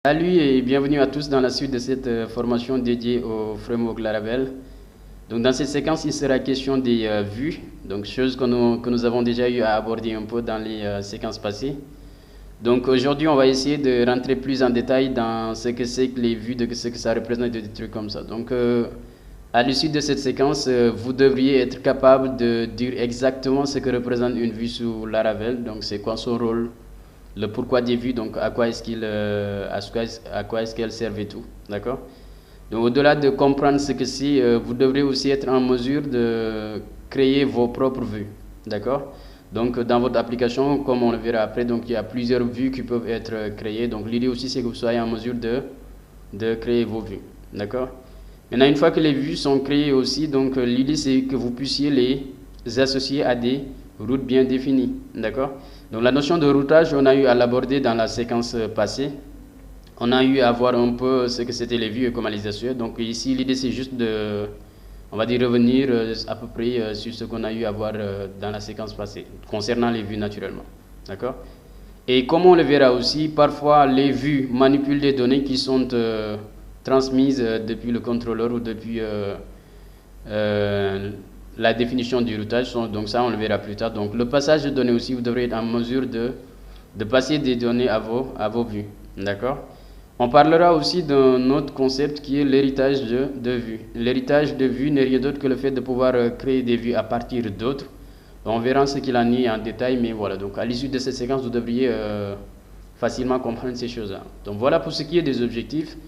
Salut et bienvenue à tous dans la suite de cette formation dédiée au framework Laravel. Donc dans cette séquence, il sera question des vues, donc choses que nous avons déjà eu à aborder un peu dans les séquences passées. Donc aujourd'hui, on va essayer de rentrer plus en détail dans ce que c'est que les vues, de ce que ça représente, des trucs comme ça. Donc à l'issue de cette séquence, vous devriez être capable de dire exactement ce que représente une vue sous Laravel, donc c'est quoi son rôle, le pourquoi des vues, donc à quoi est-ce qu'elles servent et tout, d'accord. Donc au-delà de comprendre ce que c'est, vous devrez aussi être en mesure de créer vos propres vues, d'accord. Donc dans votre application, comme on le verra après, donc il y a plusieurs vues qui peuvent être créées, donc l'idée aussi c'est que vous soyez en mesure de créer vos vues, d'accord. Maintenant, une fois que les vues sont créées aussi, donc l'idée c'est que vous puissiez les associer à des routes bien définies, d'accord. Donc la notion de routage, on a eu à l'aborder dans la séquence passée. On a eu à voir un peu ce que c'était les vues et comment les associer. Donc ici, l'idée c'est juste de, on va dire, revenir à peu près sur ce qu'on a eu à voir dans la séquence passée, concernant les vues naturellement, d'accord. Et comme on le verra aussi, parfois les vues manipulent des données qui sont transmises depuis le contrôleur ou depuis la définition du routage. Donc ça, on le verra plus tard. Donc le passage de données aussi, vous devrez être en mesure de passer des données à vos vues, d'accord. On parlera aussi d'un autre concept qui est l'héritage de vues. L'héritage de vues n'est rien d'autre que le fait de pouvoir créer des vues à partir d'autres. On verra ce qu'il en est en détail, mais voilà. Donc à l'issue de cette séquence, vous devriez facilement comprendre ces choses-là. Donc voilà pour ce qui est des objectifs.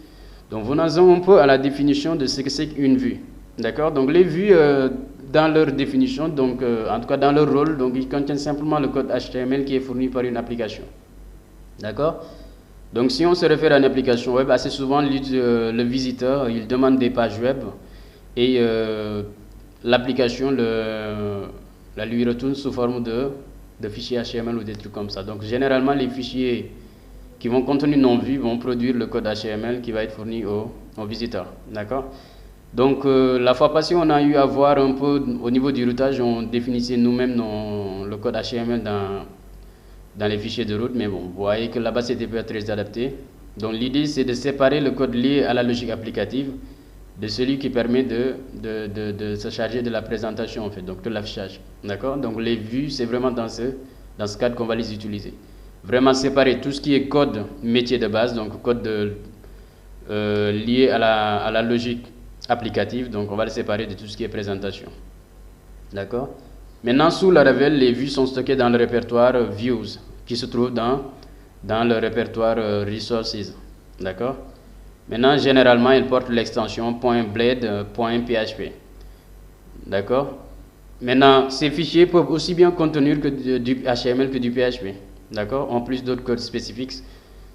Donc venons un peu à la définition de ce que c'est qu'une vue. D'accord. Donc les vues, dans leur définition, donc en tout cas dans leur rôle, donc ils contiennent simplement le code HTML qui est fourni par une application. D'accord. Donc si on se réfère à une application web, assez souvent le visiteur, il demande des pages web et l'application la lui retourne sous forme de fichiers HTML ou des trucs comme ça. Donc généralement les fichiers qui vont contenir non-vue vont produire le code HTML qui va être fourni au visiteur. D'accord. Donc la fois passée, on a eu à voir un peu au niveau du routage, on définissait nous-mêmes le code HTML dans les fichiers de route, mais bon, vous voyez que là-bas c'était pas très adapté. Donc l'idée c'est de séparer le code lié à la logique applicative de celui qui permet de se charger de la présentation en fait, donc de l'affichage. D'accord. Donc les vues, c'est vraiment dans ce cadre qu'on va les utiliser. Vraiment séparer tout ce qui est code métier de base, donc code lié à la logique applicative, donc on va le séparer de tout ce qui est présentation. D'accord. Maintenant, sous Laravel, les vues sont stockées dans le répertoire Views, qui se trouve dans le répertoire Resources. D'accord. Maintenant, généralement, elles portent l'extension .blade.php. D'accord. Maintenant, ces fichiers peuvent aussi bien contenir du HTML que du PHP. D'accord. En plus d'autres codes spécifiques.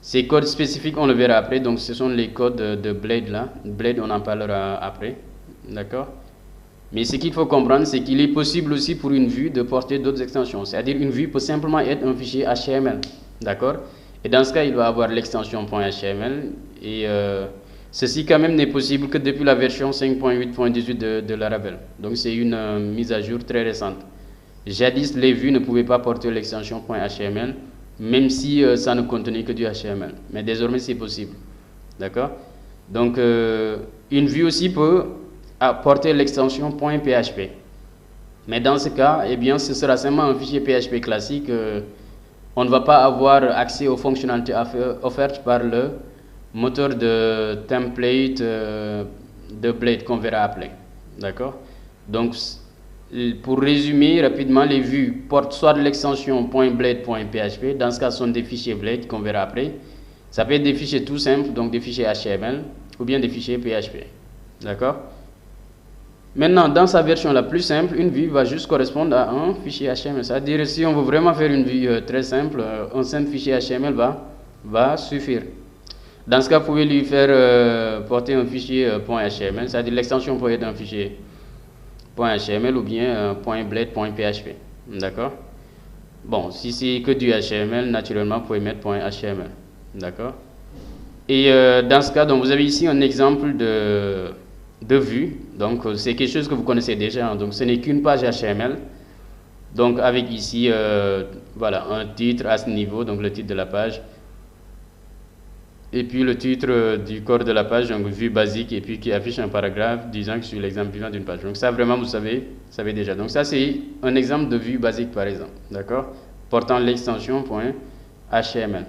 Ces codes spécifiques, on le verra après. Donc, ce sont les codes de Blade là. Blade, on en parlera après. D'accord. Mais ce qu'il faut comprendre, c'est qu'il est possible aussi pour une vue de porter d'autres extensions. C'est-à-dire une vue peut simplement être un fichier HTML. D'accord. Et dans ce cas, il va avoir l'extension .html. Et ceci quand même n'est possible que depuis la version 5.8.18 de Laravel. Donc c'est une mise à jour très récente. Jadis, les vues ne pouvaient pas porter l'extension .html, même si ça ne contenait que du HTML. Mais désormais, c'est possible. D'accord. Donc une vue aussi peut porter l'extension .php. Mais dans ce cas, eh bien, ce sera simplement un fichier PHP classique. On ne va pas avoir accès aux fonctionnalités offertes par le moteur de template de Blade qu'on verra après. D'accord. Donc, pour résumer rapidement, les vues portent soit de l'extension .blade.php. Dans ce cas, ce sont des fichiers Blade qu'on verra après. Ça peut être des fichiers tout simples, donc des fichiers HTML, ou bien des fichiers PHP. D'accord. Maintenant, dans sa version la plus simple, une vue va juste correspondre à un fichier HTML. C'est-à-dire, si on veut vraiment faire une vue très simple, un simple fichier HTML va suffire. Dans ce cas, vous pouvez lui faire porter un fichier .html, c'est-à-dire l'extension peut être un fichier .html ou bien .blade.php. D'accord. Bon, si c'est que du HTML, naturellement, vous pouvez mettre .html. D'accord. Et dans ce cas, donc, vous avez ici un exemple de vue. Donc c'est quelque chose que vous connaissez déjà, hein. Donc ce n'est qu'une page HTML, donc avec ici voilà un titre à ce niveau, donc le titre de la page, et puis le titre du corps de la page, donc vue basique, et puis qui affiche un paragraphe disant que je suis l'exemple vivant d'une page. Donc ça vraiment vous savez déjà. Donc ça c'est un exemple de vue basique par exemple, d'accord, portant l'extension .html.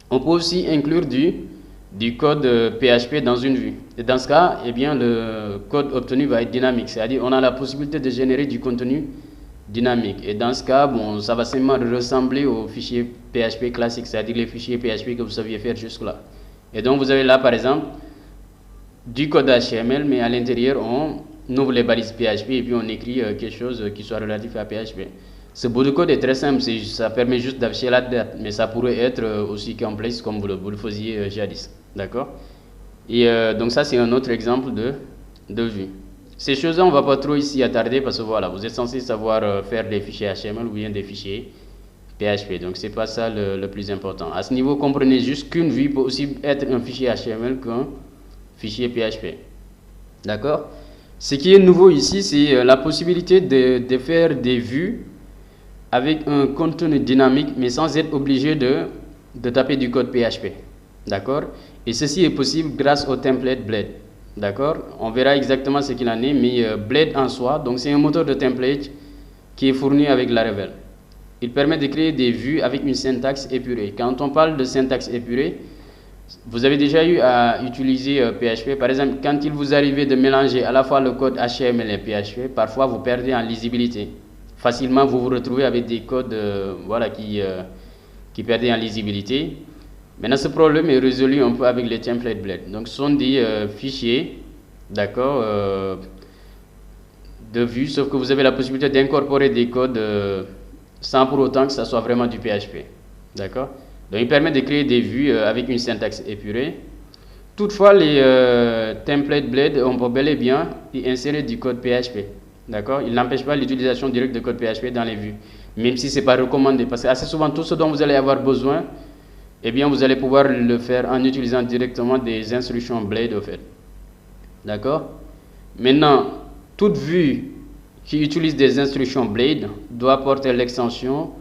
On peut aussi inclure du code PHP dans une vue. Et dans ce cas, eh bien, le code obtenu va être dynamique, c'est-à-dire on a la possibilité de générer du contenu dynamique. Et dans ce cas, bon, ça va simplement ressembler aux fichiers PHP classiques, c'est-à-dire les fichiers PHP que vous saviez faire jusque-là. Et donc, vous avez là, par exemple, du code HTML, mais à l'intérieur, on ouvre les balises PHP et puis on écrit quelque chose qui soit relatif à PHP. Ce bout de code est très simple, ça permet juste d'afficher la date, mais ça pourrait être aussi complexe comme vous le faisiez jadis. D'accord? Et donc ça, c'est un autre exemple de vue. Ces choses-là, on ne va pas trop ici attarder parce que voilà, vous êtes censé savoir faire des fichiers HTML ou bien des fichiers PHP. Donc, ce n'est pas ça le plus important. À ce niveau, comprenez juste qu'une vue peut aussi être un fichier HTML qu'un fichier PHP. D'accord? Ce qui est nouveau ici, c'est la possibilité de faire des vues avec un contenu dynamique, mais sans être obligé de taper du code PHP. D'accord? Et ceci est possible grâce au template Blade. D'accord? On verra exactement ce qu'il en est, mais Blade en soi, donc c'est un moteur de template qui est fourni avec Laravel. Il permet de créer des vues avec une syntaxe épurée. Quand on parle de syntaxe épurée, vous avez déjà eu à utiliser PHP. Par exemple, quand il vous arrive de mélanger à la fois le code HTML et PHP, parfois vous perdez en lisibilité. Facilement, vous vous retrouvez avec des codes voilà, qui perdent en lisibilité. Maintenant, ce problème est résolu un peu avec les templates Blade. Donc, ce sont des fichiers, d'accord, de vue, sauf que vous avez la possibilité d'incorporer des codes sans pour autant que ça soit vraiment du PHP. D'accord? Donc, il permet de créer des vues avec une syntaxe épurée. Toutefois, les templates Blade, on peut bel et bien y insérer du code PHP. D'accord? Il n'empêche pas l'utilisation directe de code PHP dans les vues, même si ce n'est pas recommandé. Parce que assez souvent, tout ce dont vous allez avoir besoin, eh bien, vous allez pouvoir le faire en utilisant directement des instructions Blade, au fait. D'accord? Maintenant, toute vue qui utilise des instructions Blade doit porter l'extension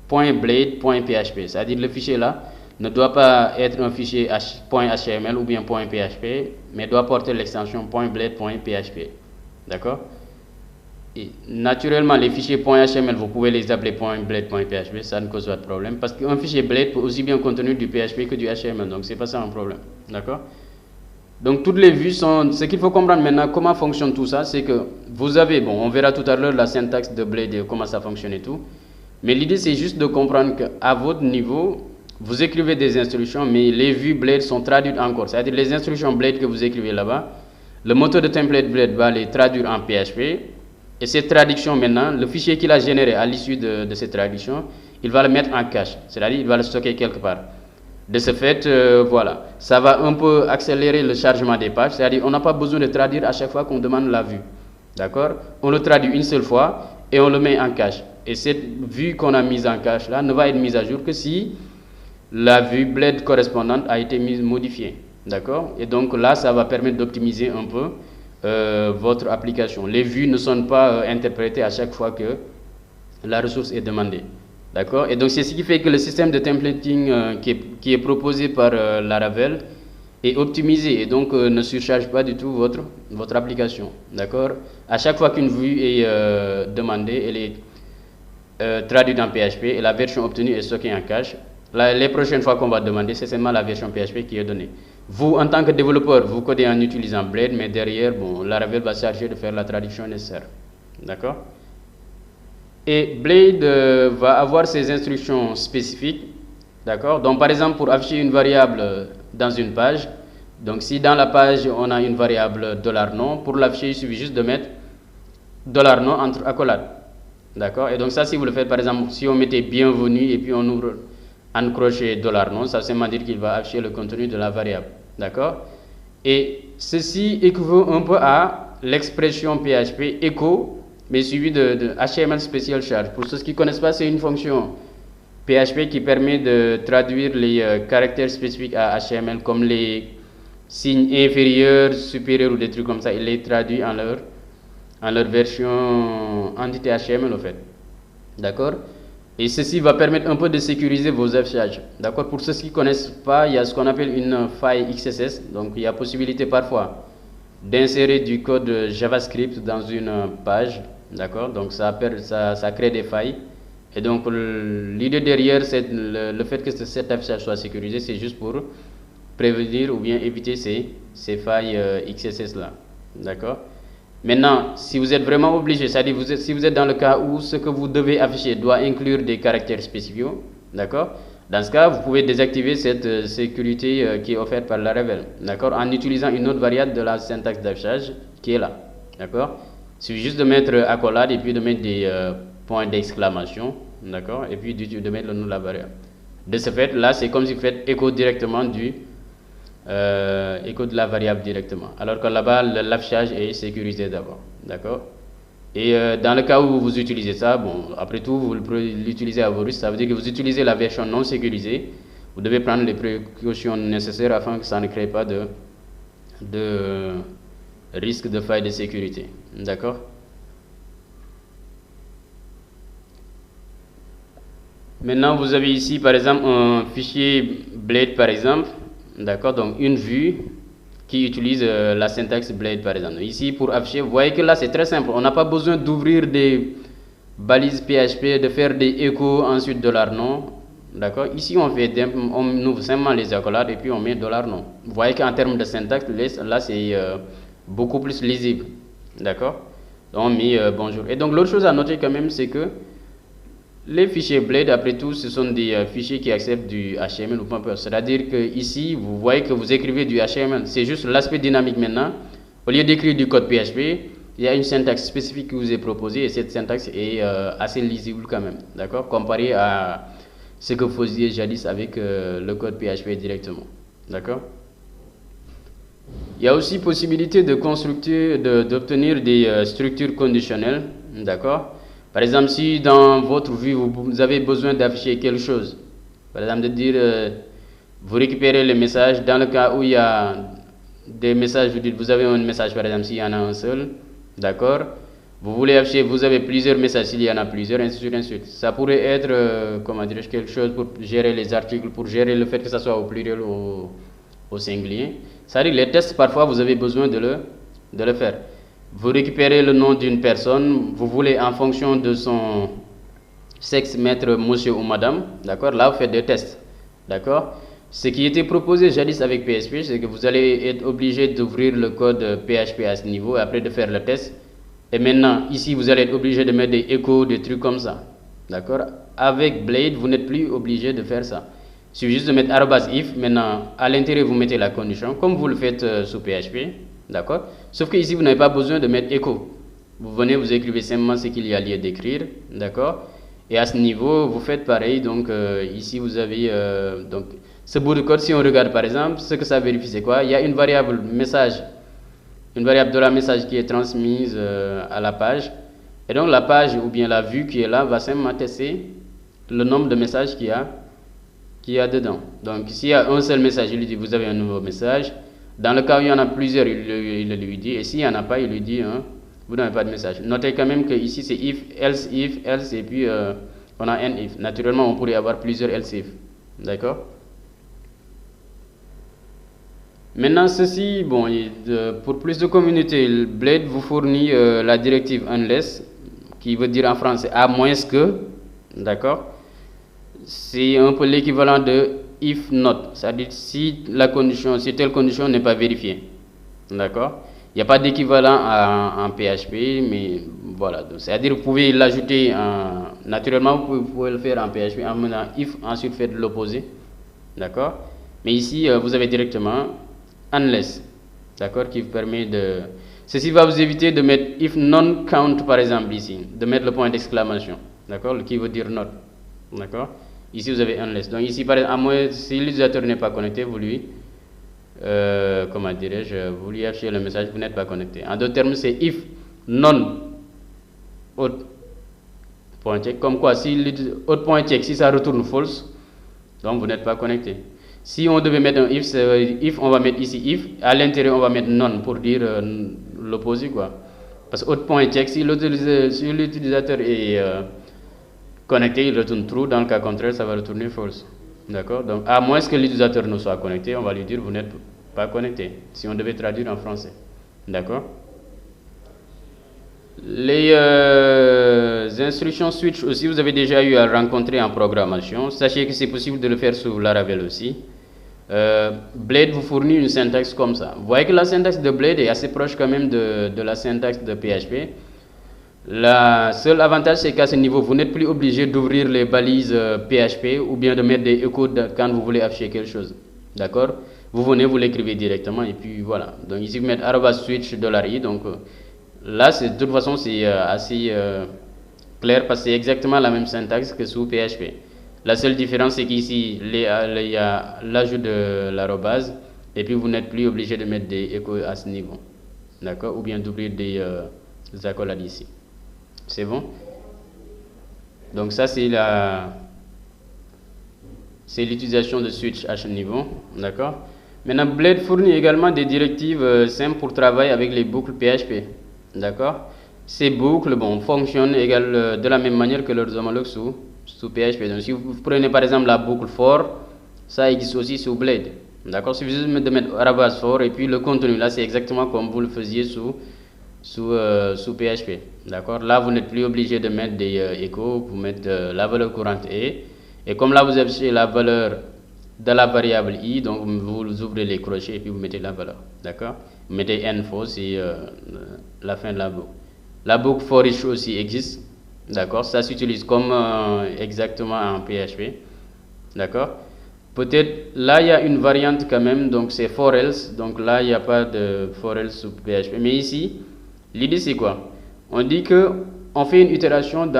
.blade.php. C'est-à-dire le fichier là ne doit pas être un fichier .html ou bien .php, mais doit porter l'extension .blade.php. D'accord? Et naturellement, les fichiers .html, vous pouvez les appeler .blade.php, ça ne cause pas de problème, parce qu'un fichier Blade peut aussi bien contenir du PHP que du HTML, donc c'est pas ça un problème. D'accord? Donc toutes les vues sont... Ce qu'il faut comprendre maintenant, comment fonctionne tout ça, c'est que vous avez, bon, on verra tout à l'heure la syntaxe de Blade et comment ça fonctionne et tout, mais l'idée c'est juste de comprendre qu'à votre niveau, vous écrivez des instructions, mais les vues Blade sont traduites encore, c'est-à-dire les instructions Blade que vous écrivez là-bas, le moteur de template Blade va les traduire en PHP, et cette traduction maintenant, le fichier qu'il a généré à l'issue de cette traduction, il va le mettre en cache, c'est-à-dire il va le stocker quelque part. De ce fait, voilà, ça va un peu accélérer le chargement des pages, c'est-à-dire on n'a pas besoin de traduire à chaque fois qu'on demande la vue. D'accord? On le traduit une seule fois et on le met en cache. Et cette vue qu'on a mise en cache là ne va être mise à jour que si la vue Blade correspondante a été modifiée. D'accord? Et donc là, ça va permettre d'optimiser un peu votre application. Les vues ne sont pas interprétées à chaque fois que la ressource est demandée. D'accord? Et donc c'est ce qui fait que le système de templating qui est proposé par Laravel est optimisé et donc ne surcharge pas du tout votre application. D'accord? À chaque fois qu'une vue est demandée, elle est traduite en PHP et la version obtenue est stockée en cache. Les prochaines fois qu'on va demander, c'est seulement la version PHP qui est donnée. Vous, en tant que développeur, vous codez en utilisant Blade, mais derrière, bon, Laravel va charger de faire la traduction nécessaire. D'accord? Et Blade va avoir ses instructions spécifiques. D'accord? Donc, par exemple, pour afficher une variable dans une page, donc si dans la page, on a une variable $nom, pour l'afficher, il suffit juste de mettre $nom entre accolades. D'accord? Et donc, ça, si vous le faites, par exemple, si on mettait bienvenue et puis on ouvre en crochet $nom, ça veut dire qu'il va afficher le contenu de la variable. D'accord? Et ceci équivaut un peu à l'expression PHP echo, mais suivi de HTML Special Charge. Pour ceux qui ne connaissent pas, c'est une fonction PHP qui permet de traduire les caractères spécifiques à HTML comme les signes inférieurs, supérieurs ou des trucs comme ça. Il les traduit en leur version entité HTML, en fait. D'accord? Et ceci va permettre un peu de sécuriser vos affichages. D'accord? Pour ceux qui ne connaissent pas, il y a ce qu'on appelle une faille XSS. Donc il y a possibilité parfois d'insérer du code JavaScript dans une page. D'accord? Donc ça crée des failles. Et donc l'idée derrière, c'est le fait que cet affichage soit sécurisé, c'est juste pour prévenir ou bien éviter ces failles XSS là. D'accord? Maintenant, si vous êtes vraiment obligé, c'est-à-dire si vous êtes dans le cas où ce que vous devez afficher doit inclure des caractères spéciaux, d'accord? Dans ce cas, vous pouvez désactiver cette sécurité qui est offerte par Laravel, d'accord? En utilisant une autre variable de la syntaxe d'affichage qui est là, d'accord? Il suffit juste de mettre accolade et puis de mettre des points d'exclamation, d'accord? Et puis de mettre le nom de la variable. De ce fait, là, c'est comme si vous faites écho directement écho de la variable directement, alors que là-bas l'affichage est sécurisé d'abord, d'accord? Et dans le cas où vous utilisez ça, bon, après tout vous l'utilisez à vos risques, ça veut dire que vous utilisez la version non sécurisée. Vous devez prendre les précautions nécessaires afin que ça ne crée pas de risque de faille de sécurité, d'accord? Maintenant vous avez ici par exemple un fichier Blade par exemple. D'accord, donc une vue qui utilise la syntaxe Blade par exemple. Ici pour afficher, vous voyez que là c'est très simple. On n'a pas besoin d'ouvrir des balises PHP, de faire des échos, ensuite $nom. D'accord, ici on ouvre simplement les accolades et puis on met $nom. Vous voyez qu'en termes de syntaxe, là c'est beaucoup plus lisible. D'accord, donc on met bonjour. Et donc l'autre chose à noter quand même, c'est que les fichiers Blade, après tout, ce sont des fichiers qui acceptent du HTML ou pas. C'est-à-dire que ici, vous voyez que vous écrivez du HTML. C'est juste l'aspect dynamique maintenant. Au lieu d'écrire du code PHP, il y a une syntaxe spécifique qui vous est proposée et cette syntaxe est assez lisible quand même. D'accord? Comparé à ce que vous faisiez jadis avec le code PHP directement. D'accord? Il y a aussi possibilité de d'obtenir des structures conditionnelles. D'accord? Par exemple, si dans votre vue, vous avez besoin d'afficher quelque chose, par exemple de dire, vous récupérez les messages, dans le cas où il y a des messages, vous dites, vous avez un message par exemple, s'il y en a un seul, d'accord, vous voulez afficher, vous avez plusieurs messages, s'il y en a plusieurs, ainsi de suite, ainsi de suite. Ça pourrait être, comment dirais-je, quelque chose pour gérer les articles, pour gérer le fait que ça soit au pluriel ou au singulier. C'est-à-dire les tests, parfois, vous avez besoin de le faire. Vous récupérez le nom d'une personne, vous voulez en fonction de son sexe mettre monsieur ou madame, d'accord? Là, vous faites des tests, d'accord? Ce qui était proposé jadis avec PHP, c'est que vous allez être obligé d'ouvrir le code PHP à ce niveau et après de faire le test. Et maintenant, ici, vous allez être obligé de mettre des échos, des trucs comme ça, d'accord? Avec Blade, vous n'êtes plus obligé de faire ça. Il suffit juste de mettre @if. Maintenant, à l'intérieur, vous mettez la condition, comme vous le faites sous PHP. D'accord? Sauf que ici, vous n'avez pas besoin de mettre écho. Vous venez, vous écrivez simplement ce qu'il y a lieu d'écrire. D'accord? Et à ce niveau, vous faites pareil. Donc, ici, vous avez donc, ce bout de code. Si on regarde par exemple, ce que ça vérifie, c'est quoi? Il y a une variable message, une variable de la message qui est transmise à la page. Et donc, la page ou bien la vue qui est là va simplement tester le nombre de messages qu'il y a dedans. Donc, s'il y a un seul message, il lui dit vous avez un nouveau message. Dans le cas où il y en a plusieurs, il le lui dit. Et s'il n'y en a pas, il lui dit vous n'avez pas de message. Notez quand même que ici c'est if, else, et puis on a un if. Naturellement, on pourrait avoir plusieurs else if. D'accord? Maintenant, ceci, bon, pour plus de communauté, Blade vous fournit la directive unless, qui veut dire en français à moins que. D'accord? C'est un peu l'équivalent de if not, c'est-à-dire si telle condition n'est pas vérifiée. D'accord? Il n'y a pas d'équivalent en PHP, mais voilà. C'est-à-dire vous pouvez l'ajouter naturellement, vous pouvez le faire en PHP en menant if, ensuite faites l'opposé. D'accord? Mais ici, vous avez directement unless. D'accord? Qui vous permet de... Ceci va vous éviter de mettre if non count par exemple ici, de mettre le point d'exclamation. D'accord? Qui veut dire not. D'accord? Ici, vous avez unless. Donc ici, par exemple, à moins si l'utilisateur n'est pas connecté, vous lui, comment dirais-je, vous lui affichez le message, vous n'êtes pas connecté. En d'autres termes, c'est if non autre point check. Comme quoi, si autre point check, si ça retourne false, donc vous n'êtes pas connecté. Si on devait mettre un if, on va mettre ici if. À l'intérieur, on va mettre non pour dire l'opposé, quoi. Parce que autre point check, si l'utilisateur est connecté, il retourne true. Dans le cas contraire, ça va retourner false. D'accord? Donc, à moins que l'utilisateur ne soit connecté, on va lui dire vous n'êtes pas connecté. Si on devait traduire en français. D'accord? Les instructions switch aussi, vous avez déjà eu à rencontrer en programmation. Sachez que c'est possible de le faire sur Laravel aussi. Blade vous fournit une syntaxe comme ça. Vous voyez que la syntaxe de Blade est assez proche quand même de la syntaxe de PHP. Le seul avantage, c'est qu'à ce niveau, vous n'êtes plus obligé d'ouvrir les balises PHP ou bien de mettre des échos quand vous voulez afficher quelque chose. D'accord? Vous venez, vous l'écrivez directement et puis voilà. Donc ici, vous mettez @switch $i. Donc là, de toute façon, c'est assez clair parce que c'est exactement la même syntaxe que sous PHP. La seule différence, c'est qu'ici, il y a l'ajout de l'arrobase et puis vous n'êtes plus obligé de mettre des échos à ce niveau. D'accord? Ou bien d'ouvrir des accolades ici. C'est bon? Donc ça, c'est l'utilisation de switch à ce niveau. D'accord? Maintenant, Blade fournit également des directives simples pour travailler avec les boucles PHP. D'accord? Ces boucles fonctionnent de la même manière que leurs homologues sous PHP. Donc si vous prenez par exemple la boucle for, ça existe aussi sous Blade. D'accord? Il suffit de mettre @for et puis le contenu là, c'est exactement comme vous le faisiez sous PHP. D'accord? Là, vous n'êtes plus obligé de mettre des échos, vous mettez la valeur courante et comme là vous avez la valeur de la variable i, donc vous ouvrez les crochets et puis vous mettez la valeur. D'accord? Vous mettez n false, c'est la fin de la boucle. La boucle for each aussi existe. D'accord? Ça s'utilise comme exactement en PHP. D'accord? Peut-être là il y a une variante quand même, donc c'est for else. Donc là il n'y a pas de for else sous PHP. Mais ici, l'idée c'est quoi? On dit que on fait une itération de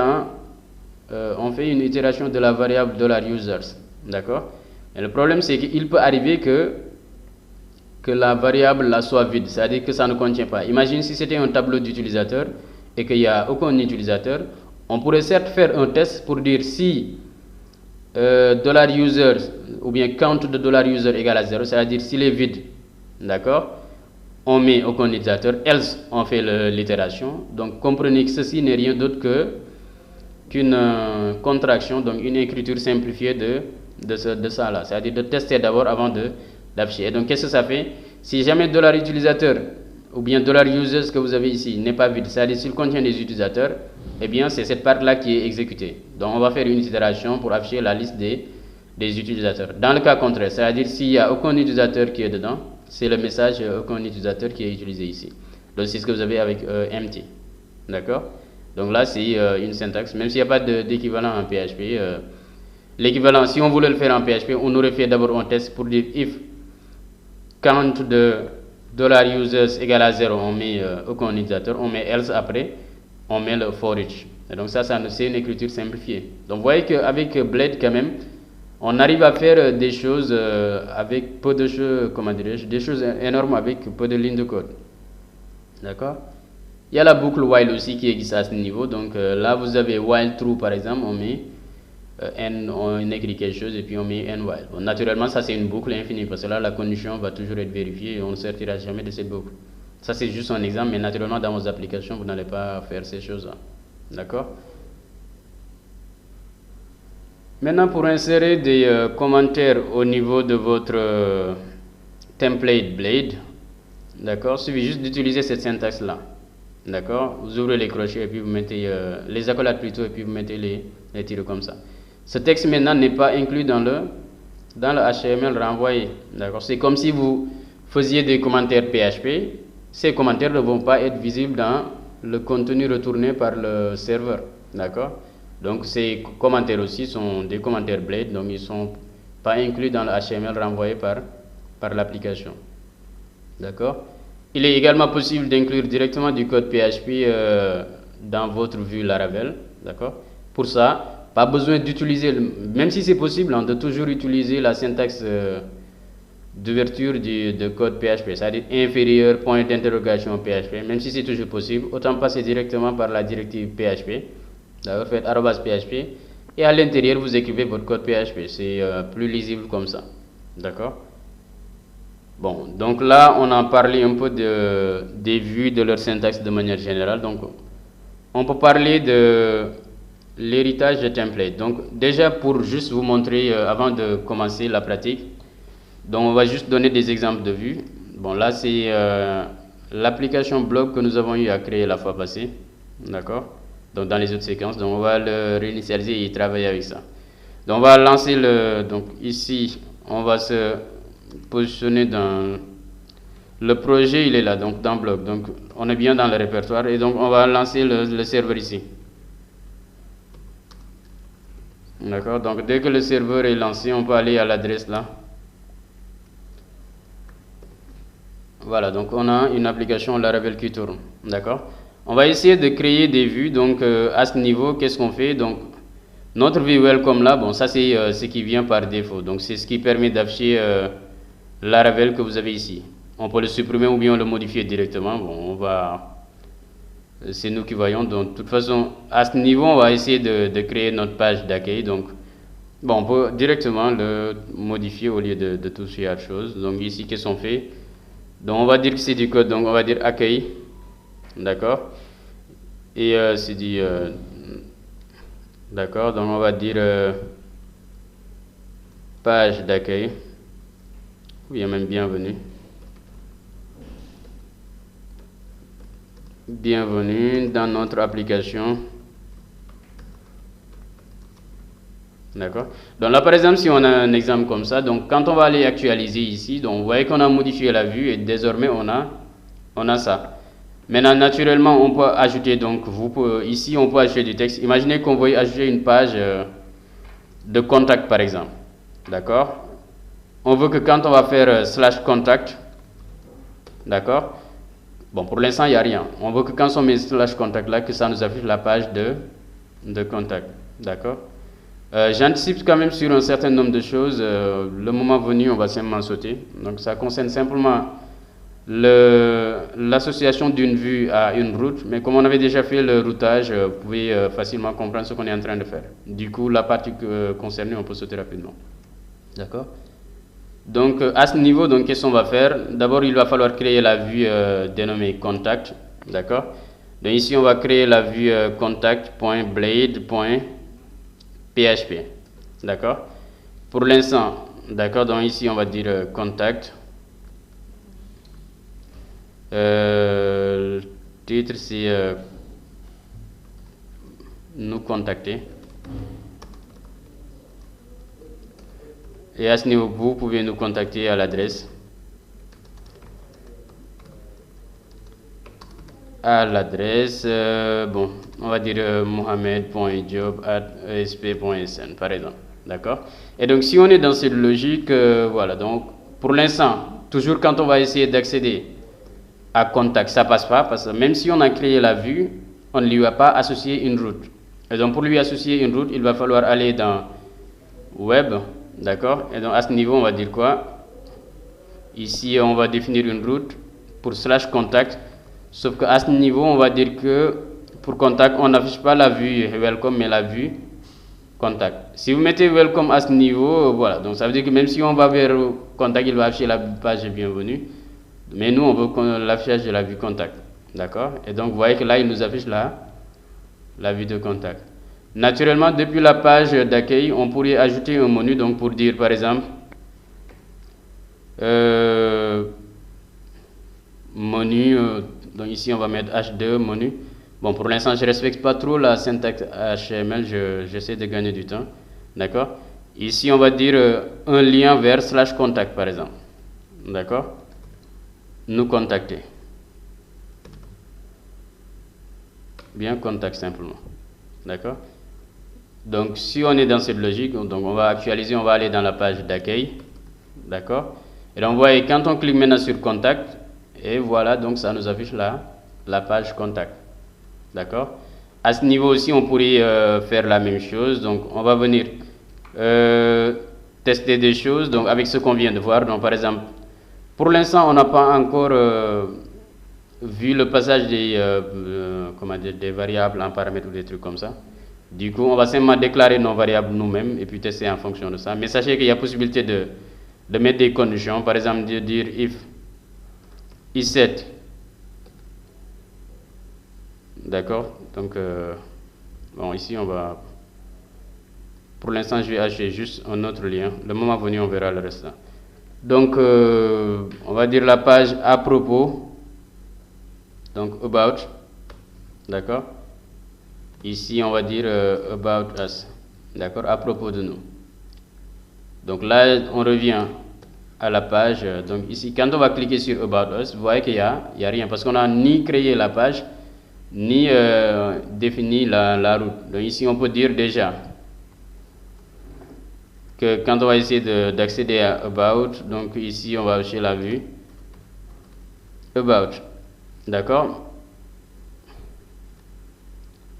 la variable $users. D'accord? Et le problème c'est qu'il peut arriver que la variable là soit vide, c'est-à-dire que ça ne contient pas. Imagine si c'était un tableau d'utilisateurs et qu'il n'y a aucun utilisateur, on pourrait certes faire un test pour dire si $users ou bien count de $user égale à 0, c'est-à-dire s'il est vide, d'accord, on met aucun utilisateur, else on fait l'itération. Donc comprenez que ceci n'est rien d'autre qu'une contraction, donc une écriture simplifiée de ça là, c'est-à-dire de tester d'abord avant d'afficher. Et donc qu'est-ce que ça fait? Si jamais $utilisateur ou bien $users que vous avez ici n'est pas vide, c'est-à-dire s'il contient des utilisateurs, eh bien c'est cette partie-là qui est exécutée. Donc on va faire une itération pour afficher la liste des utilisateurs. Dans le cas contraire, c'est-à-dire s'il n'y a aucun utilisateur qui est dedans, c'est le message aucun utilisateur qui est utilisé ici. Donc c'est ce que vous avez avec empty. D'accord? Donc là c'est une syntaxe, même s'il n'y a pas d'équivalent en PHP. L'équivalent, si on voulait le faire en PHP, on aurait fait d'abord un test pour dire if count de $users égale à 0, on met aucun utilisateur, on met else après, on met le for each. Et donc ça c'est une écriture simplifiée. Donc vous voyez qu'avec Blade quand même, on arrive à faire des choses avec peu de choses, comment dirais-je, des choses énormes avec peu de lignes de code. D'accord? Il y a la boucle while aussi qui existe à ce niveau. Donc là vous avez while true par exemple, on met on écrit quelque chose et puis on met n while. Bon, naturellement ça c'est une boucle infinie parce que là la condition va toujours être vérifiée et on ne sortira jamais de cette boucle. Ça c'est juste un exemple, mais naturellement dans vos applications vous n'allez pas faire ces choses là. D'accord? Maintenant pour insérer des commentaires au niveau de votre template Blade, d'accord, il suffit juste d'utiliser cette syntaxe là. D'accord? Vous ouvrez les crochets et puis vous mettez les accolades plutôt et puis vous mettez les tirs comme ça. Ce texte maintenant n'est pas inclus dans le HTML renvoyé. D'accord? C'est comme si vous faisiez des commentaires PHP. Ces commentaires ne vont pas être visibles dans le contenu retourné par le serveur. D'accord? Donc ces commentaires aussi sont des commentaires Blade, donc ils ne sont pas inclus dans le HTML renvoyé par l'application. D'accord? Il est également possible d'inclure directement du code PHP dans votre vue Laravel. D'accord? Pour ça, pas besoin d'utiliser, même si c'est possible, de toujours utiliser la syntaxe d'ouverture de code PHP, c'est-à-dire inférieur, point d'interrogation PHP, même si c'est toujours possible, autant passer directement par la directive PHP. D'accord? Faites @php et à l'intérieur vous écrivez votre code PHP, c'est plus lisible comme ça. D'accord? Bon, donc là on a parlé un peu des vues, de leur syntaxe de manière générale. Donc on peut parler de l'héritage de template. Donc déjà pour juste vous montrer avant de commencer la pratique, donc on va juste donner des exemples de vues. Bon là c'est l'application blog que nous avons eu à créer la fois passée, d'accord. Donc dans les autres séquences, donc on va le réinitialiser et travailler avec ça. Donc on va lancer donc ici on va se positionner dans le projet, il est là, donc dans blog, donc on est bien dans le répertoire et donc on va lancer le serveur ici. D'accord, donc dès que le serveur est lancé, on peut aller à l'adresse là. Voilà, donc on a une application Laravel qui tourne. D'accord, on va essayer de créer des vues. Donc à ce niveau, qu'est-ce qu'on fait? Donc notre vue welcome là, bon ça c'est ce qui vient par défaut. Donc c'est ce qui permet d'afficher Laravel que vous avez ici. On peut le supprimer ou bien le modifier directement. Bon, c'est nous qui voyons. Donc, de toute façon, à ce niveau, on va essayer de créer notre page d'accueil. Donc, bon, on peut directement le modifier au lieu de toucher à autre chose. Donc, ici, qu'est-ce qu'on fait? Donc, on va dire que c'est du code. Donc, on va dire accueil. D'accord? Et c'est du... d'accord? Donc, on va dire page d'accueil. Ou bien même bienvenue. Bienvenue dans notre application. D'accord. Donc là par exemple si on a un exemple comme ça, donc quand on va aller actualiser ici, donc vous voyez qu'on a modifié la vue et désormais on a ça. Maintenant naturellement on peut ajouter, donc ici on peut ajouter du texte. Imaginez qu'on veuille ajouter une page de contact par exemple. D'accord. On veut que quand on va faire /contact, d'accord. Bon, pour l'instant, il n'y a rien. On veut que quand on met /contact là, que ça nous affiche la page de contact. D'accord? J'anticipe quand même sur un certain nombre de choses. Le moment venu, on va simplement sauter. Donc, ça concerne simplement l'association d'une vue à une route. Mais comme on avait déjà fait le routage, vous pouvez facilement comprendre ce qu'on est en train de faire. Du coup, la partie concernée, on peut sauter rapidement. D'accord? Donc à ce niveau, donc qu'est-ce qu'on va faire? D'abord, il va falloir créer la vue dénommée contact, d'accord? Donc ici, on va créer la vue contact.blade.php, d'accord? Pour l'instant, d'accord? Donc ici, on va dire contact. Le titre, c'est nous contacter. Et à ce niveau, vous pouvez nous contacter à l'adresse bon, on va dire mohamed.job@esp.sn par exemple, d'accord? Et donc si on est dans cette logique, voilà, donc pour l'instant, toujours quand on va essayer d'accéder à contact, ça passe pas, parce que même si on a créé la vue, on ne lui a pas associé une route. Et donc pour lui associer une route, il va falloir aller dans web. D'accord? Et donc à ce niveau, on va dire quoi? Ici, on va définir une route pour /contact. Sauf qu'à ce niveau, on va dire que pour contact, on n'affiche pas la vue welcome, mais la vue contact. Si vous mettez welcome à ce niveau, voilà. Donc ça veut dire que même si on va vers contact, il va afficher la page bienvenue. Mais nous, on veut l'affichage de la vue contact. D'accord? Et donc vous voyez que là, il nous affiche la vue de contact. Naturellement, depuis la page d'accueil, on pourrait ajouter un menu, donc pour dire par exemple menu, donc ici on va mettre H2 menu. Bon, pour l'instant je respecte pas trop la syntaxe HTML, j'essaie de gagner du temps, d'accord. Ici on va dire un lien vers /contact par exemple, d'accord. Nous contacter, bien contact simplement, d'accord. Donc si on est dans cette logique, donc on va actualiser, on va aller dans la page d'accueil, d'accord. Et donc vous voyez, quand on clique maintenant sur contact, et voilà, donc ça nous affiche la page contact, d'accord. À ce niveau aussi, on pourrait faire la même chose. Donc on va venir tester des choses, donc avec ce qu'on vient de voir. Donc par exemple, pour l'instant on n'a pas encore vu le passage des variables en paramètres ou des trucs comme ça. Du coup, on va simplement déclarer nos variables nous-mêmes et puis tester en fonction de ça. Mais sachez qu'il y a possibilité de mettre des conditions. Par exemple, de dire if is7. D'accord. Donc, bon, ici, on va Pour l'instant, je vais acheter juste un autre lien. Le moment venu, on verra le reste. Donc, on va dire la page à propos. Donc, about. D'accord. Ici, on va dire about us. D'accord, à propos de nous. Donc là, on revient à la page. Donc ici, quand on va cliquer sur about us, vous voyez qu'il y a rien parce qu'on n'a ni créé la page, ni défini la route. Donc ici, on peut dire déjà que quand on va essayer d'accéder à about, donc ici, on va afficher la vue about. D'accord.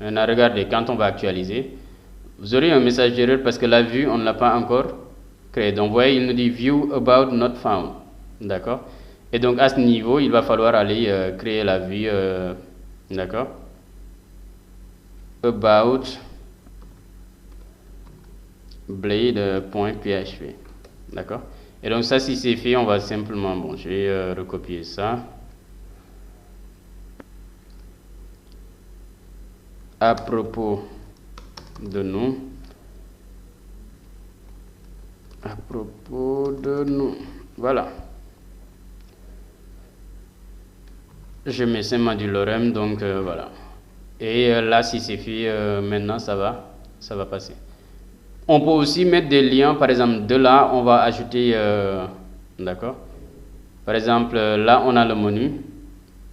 Maintenant, regardez, quand on va actualiser, vous aurez un message d'erreur parce que la vue, on ne l'a pas encore créée. Donc, vous voyez, il nous dit view about not found. D'accord. Et donc, à ce niveau, il va falloir aller créer la vue. D'accord. About blade.php. D'accord. Et donc, ça, si c'est fait, on va simplement, bon, je vais recopier ça. À propos de nous. À propos de nous. Voilà. Je mets seulement du lorem, donc voilà. Et là, si c'est fait, maintenant, ça va passer. On peut aussi mettre des liens, par exemple, de là, on va ajouter, d'accord. Par exemple, là, on a le menu.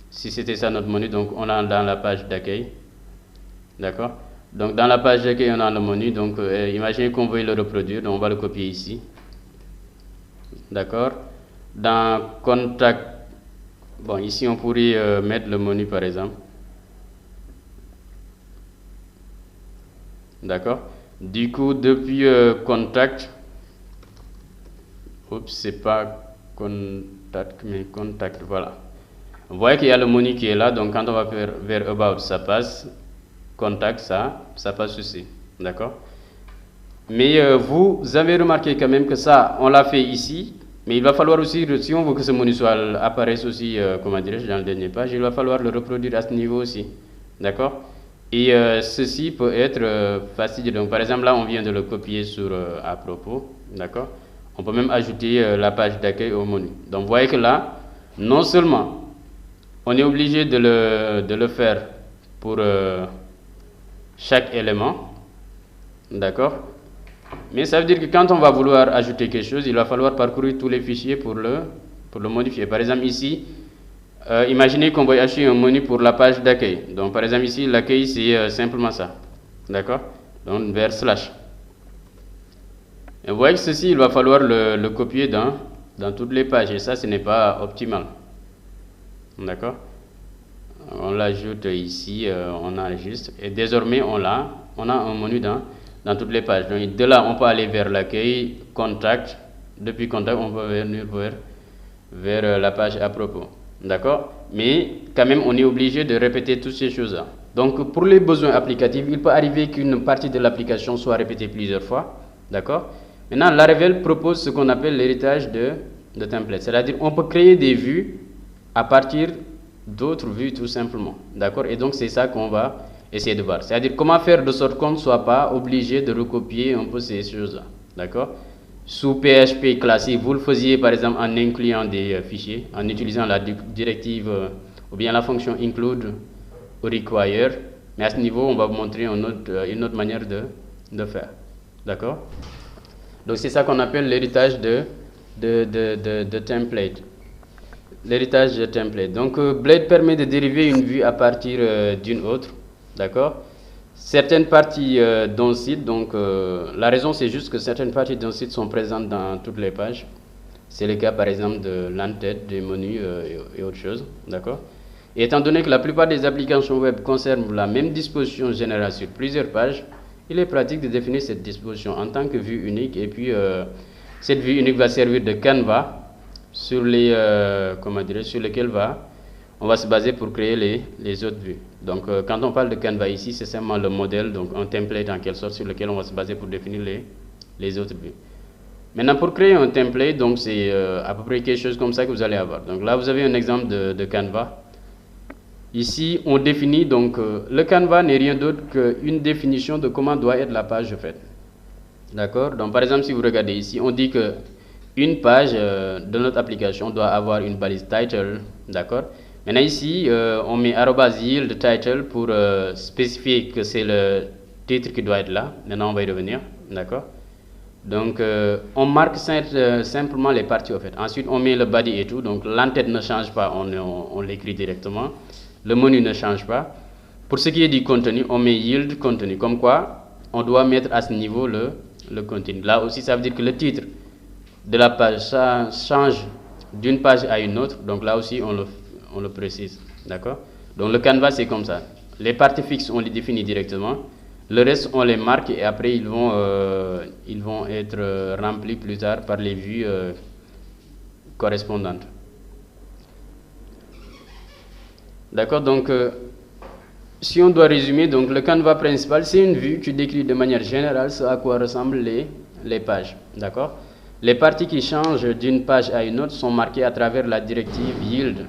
Si c'était ça notre menu, donc on a dans la page d'accueil. D'accord. Donc dans la page d'accueil, on a le menu. Donc imaginez qu'on veut le reproduire. Donc on va le copier ici. D'accord. Dans contact, bon ici on pourrait mettre le menu par exemple. D'accord. Du coup depuis contact, oups c'est pas contact mais contact, voilà. Vous voyez qu'il y a le menu qui est là. Donc quand on va faire vers about, ça passe. Contact, ça passe aussi, d'accord. Mais vous avez remarqué quand même que ça, on l'a fait ici, mais il va falloir aussi, si on veut que ce menu apparaisse aussi, comment dirais-je, dans le dernier page, il va falloir le reproduire à ce niveau aussi, d'accord. Et ceci peut être fastidieux. Donc par exemple là, on vient de le copier sur à propos, d'accord. On peut même ajouter la page d'accueil au menu. Donc vous voyez que là, non seulement on est obligé de le faire pour chaque élément, d'accord, mais ça veut dire que quand on va vouloir ajouter quelque chose, il va falloir parcourir tous les fichiers pour le modifier. Par exemple ici, imaginez qu'on va ajouter un menu pour la page d'accueil. Donc par exemple ici, l'accueil c'est simplement ça, d'accord, donc vers slash. Et vous voyez que ceci, il va falloir le copier dans toutes les pages, et ça ce n'est pas optimal, d'accord. On l'ajoute ici, on enregistre et désormais on a un menu dans toutes les pages. Donc de là on peut aller vers l'accueil, contact, depuis contact on peut venir vers la page à propos, d'accord. Mais quand même on est obligé de répéter toutes ces choses là. Donc pour les besoins applicatifs, il peut arriver qu'une partie de l'application soit répétée plusieurs fois, d'accord. Maintenant Laravel propose ce qu'on appelle l'héritage de templates, c'est-à-dire on peut créer des vues à partir d'autres vues tout simplement, d'accord. Et donc c'est ça qu'on va essayer de voir, c'est-à-dire comment faire de sorte qu'on ne soit pas obligé de recopier un peu ces choses là, d'accord. Sous PHP classique, vous le faisiez par exemple en incluant des fichiers, en utilisant la directive ou bien la fonction include ou require, mais à ce niveau on va vous montrer une autre manière de faire, d'accord. Donc c'est ça qu'on appelle l'héritage de template. L'héritage de template. Donc Blade permet de dériver une vue à partir d'une autre, d'accord. Certaines parties d'un site, donc la raison c'est juste que certaines parties d'un site sont présentes dans toutes les pages. C'est le cas par exemple de l'entête, des menus et autres choses, d'accord. Et étant donné que la plupart des applications web conservent la même disposition générale sur plusieurs pages, il est pratique de définir cette disposition en tant que vue unique, et puis cette vue unique va servir de canevas sur sur lequel on va se baser pour créer les autres vues. Donc quand on parle de canevas ici, c'est simplement le modèle, donc un template en quelque sorte sur lequel on va se baser pour définir les autres vues. Maintenant pour créer un template, donc c'est à peu près quelque chose comme ça que vous allez avoir. Donc là vous avez un exemple de canevas. Ici on définit, donc le canevas n'est rien d'autre qu'une définition de comment doit être la page faite. D'accord? Donc, par exemple, si vous regardez ici, on dit que une page de notre application doit avoir une balise title. D'accord? Maintenant, ici, on met @yield title pour spécifier que c'est le titre qui doit être là. Maintenant, on va y revenir. D'accord? Donc, on marque simplement les parties au fait. Ensuite, on met le body et tout. Donc, l'entête ne change pas, on l'écrit directement. Le menu ne change pas. Pour ce qui est du contenu, on met yield contenu. Comme quoi, on doit mettre à ce niveau le contenu. Là aussi, ça veut dire que le titre de la page ça change d'une page à une autre. Donc, là aussi, on le précise. D'accord? Donc, le canevas, c'est comme ça. Les parties fixes, on les définit directement. Le reste, on les marque et après, ils vont être remplis plus tard par les vues correspondantes. D'accord? Donc, si on doit résumer, donc le canevas principal, c'est une vue qui décrit de manière générale ce à quoi ressemblent les pages. D'accord? Les parties qui changent d'une page à une autre sont marquées à travers la directive yield.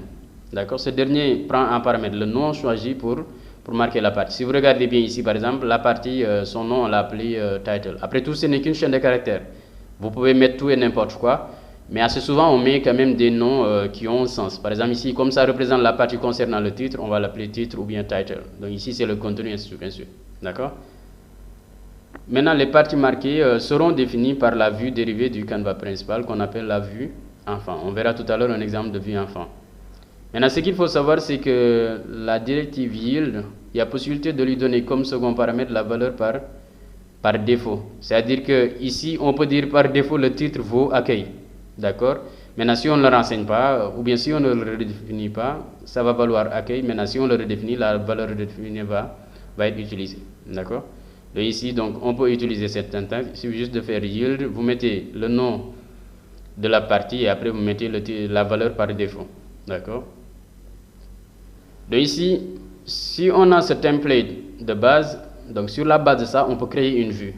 D'accord? Ce dernier prend en paramètre le nom choisi pour marquer la partie. Si vous regardez bien ici, par exemple, la partie, son nom, on l'a appelé title. Après tout, ce n'est qu'une chaîne de caractères. Vous pouvez mettre tout et n'importe quoi, mais assez souvent, on met quand même des noms qui ont un sens. Par exemple, ici, comme ça représente la partie concernant le titre, on va l'appeler titre ou bien title. Donc ici, c'est le contenu, ainsi de suite, bien sûr. D'accord? Maintenant, les parties marquées seront définies par la vue dérivée du canevas principal qu'on appelle la vue enfant. On verra tout à l'heure un exemple de vue enfant. Maintenant, ce qu'il faut savoir, c'est que la directive yield, il y a possibilité de lui donner comme second paramètre la valeur par défaut. C'est-à-dire que ici, on peut dire par défaut le titre vaut accueil. D'accord? Maintenant, si on ne le renseigne pas, ou bien si on ne le redéfinit pas, ça va valoir accueil. Maintenant, si on le redéfinit, la valeur redéfinie va être utilisée. D'accord? Donc ici, donc, on peut utiliser cette syntaxe. Il suffit juste de faire yield, vous mettez le nom de la partie et après vous mettez la valeur par défaut. D'accord? Donc ici, si on a ce template de base, donc sur la base de ça, on peut créer une vue.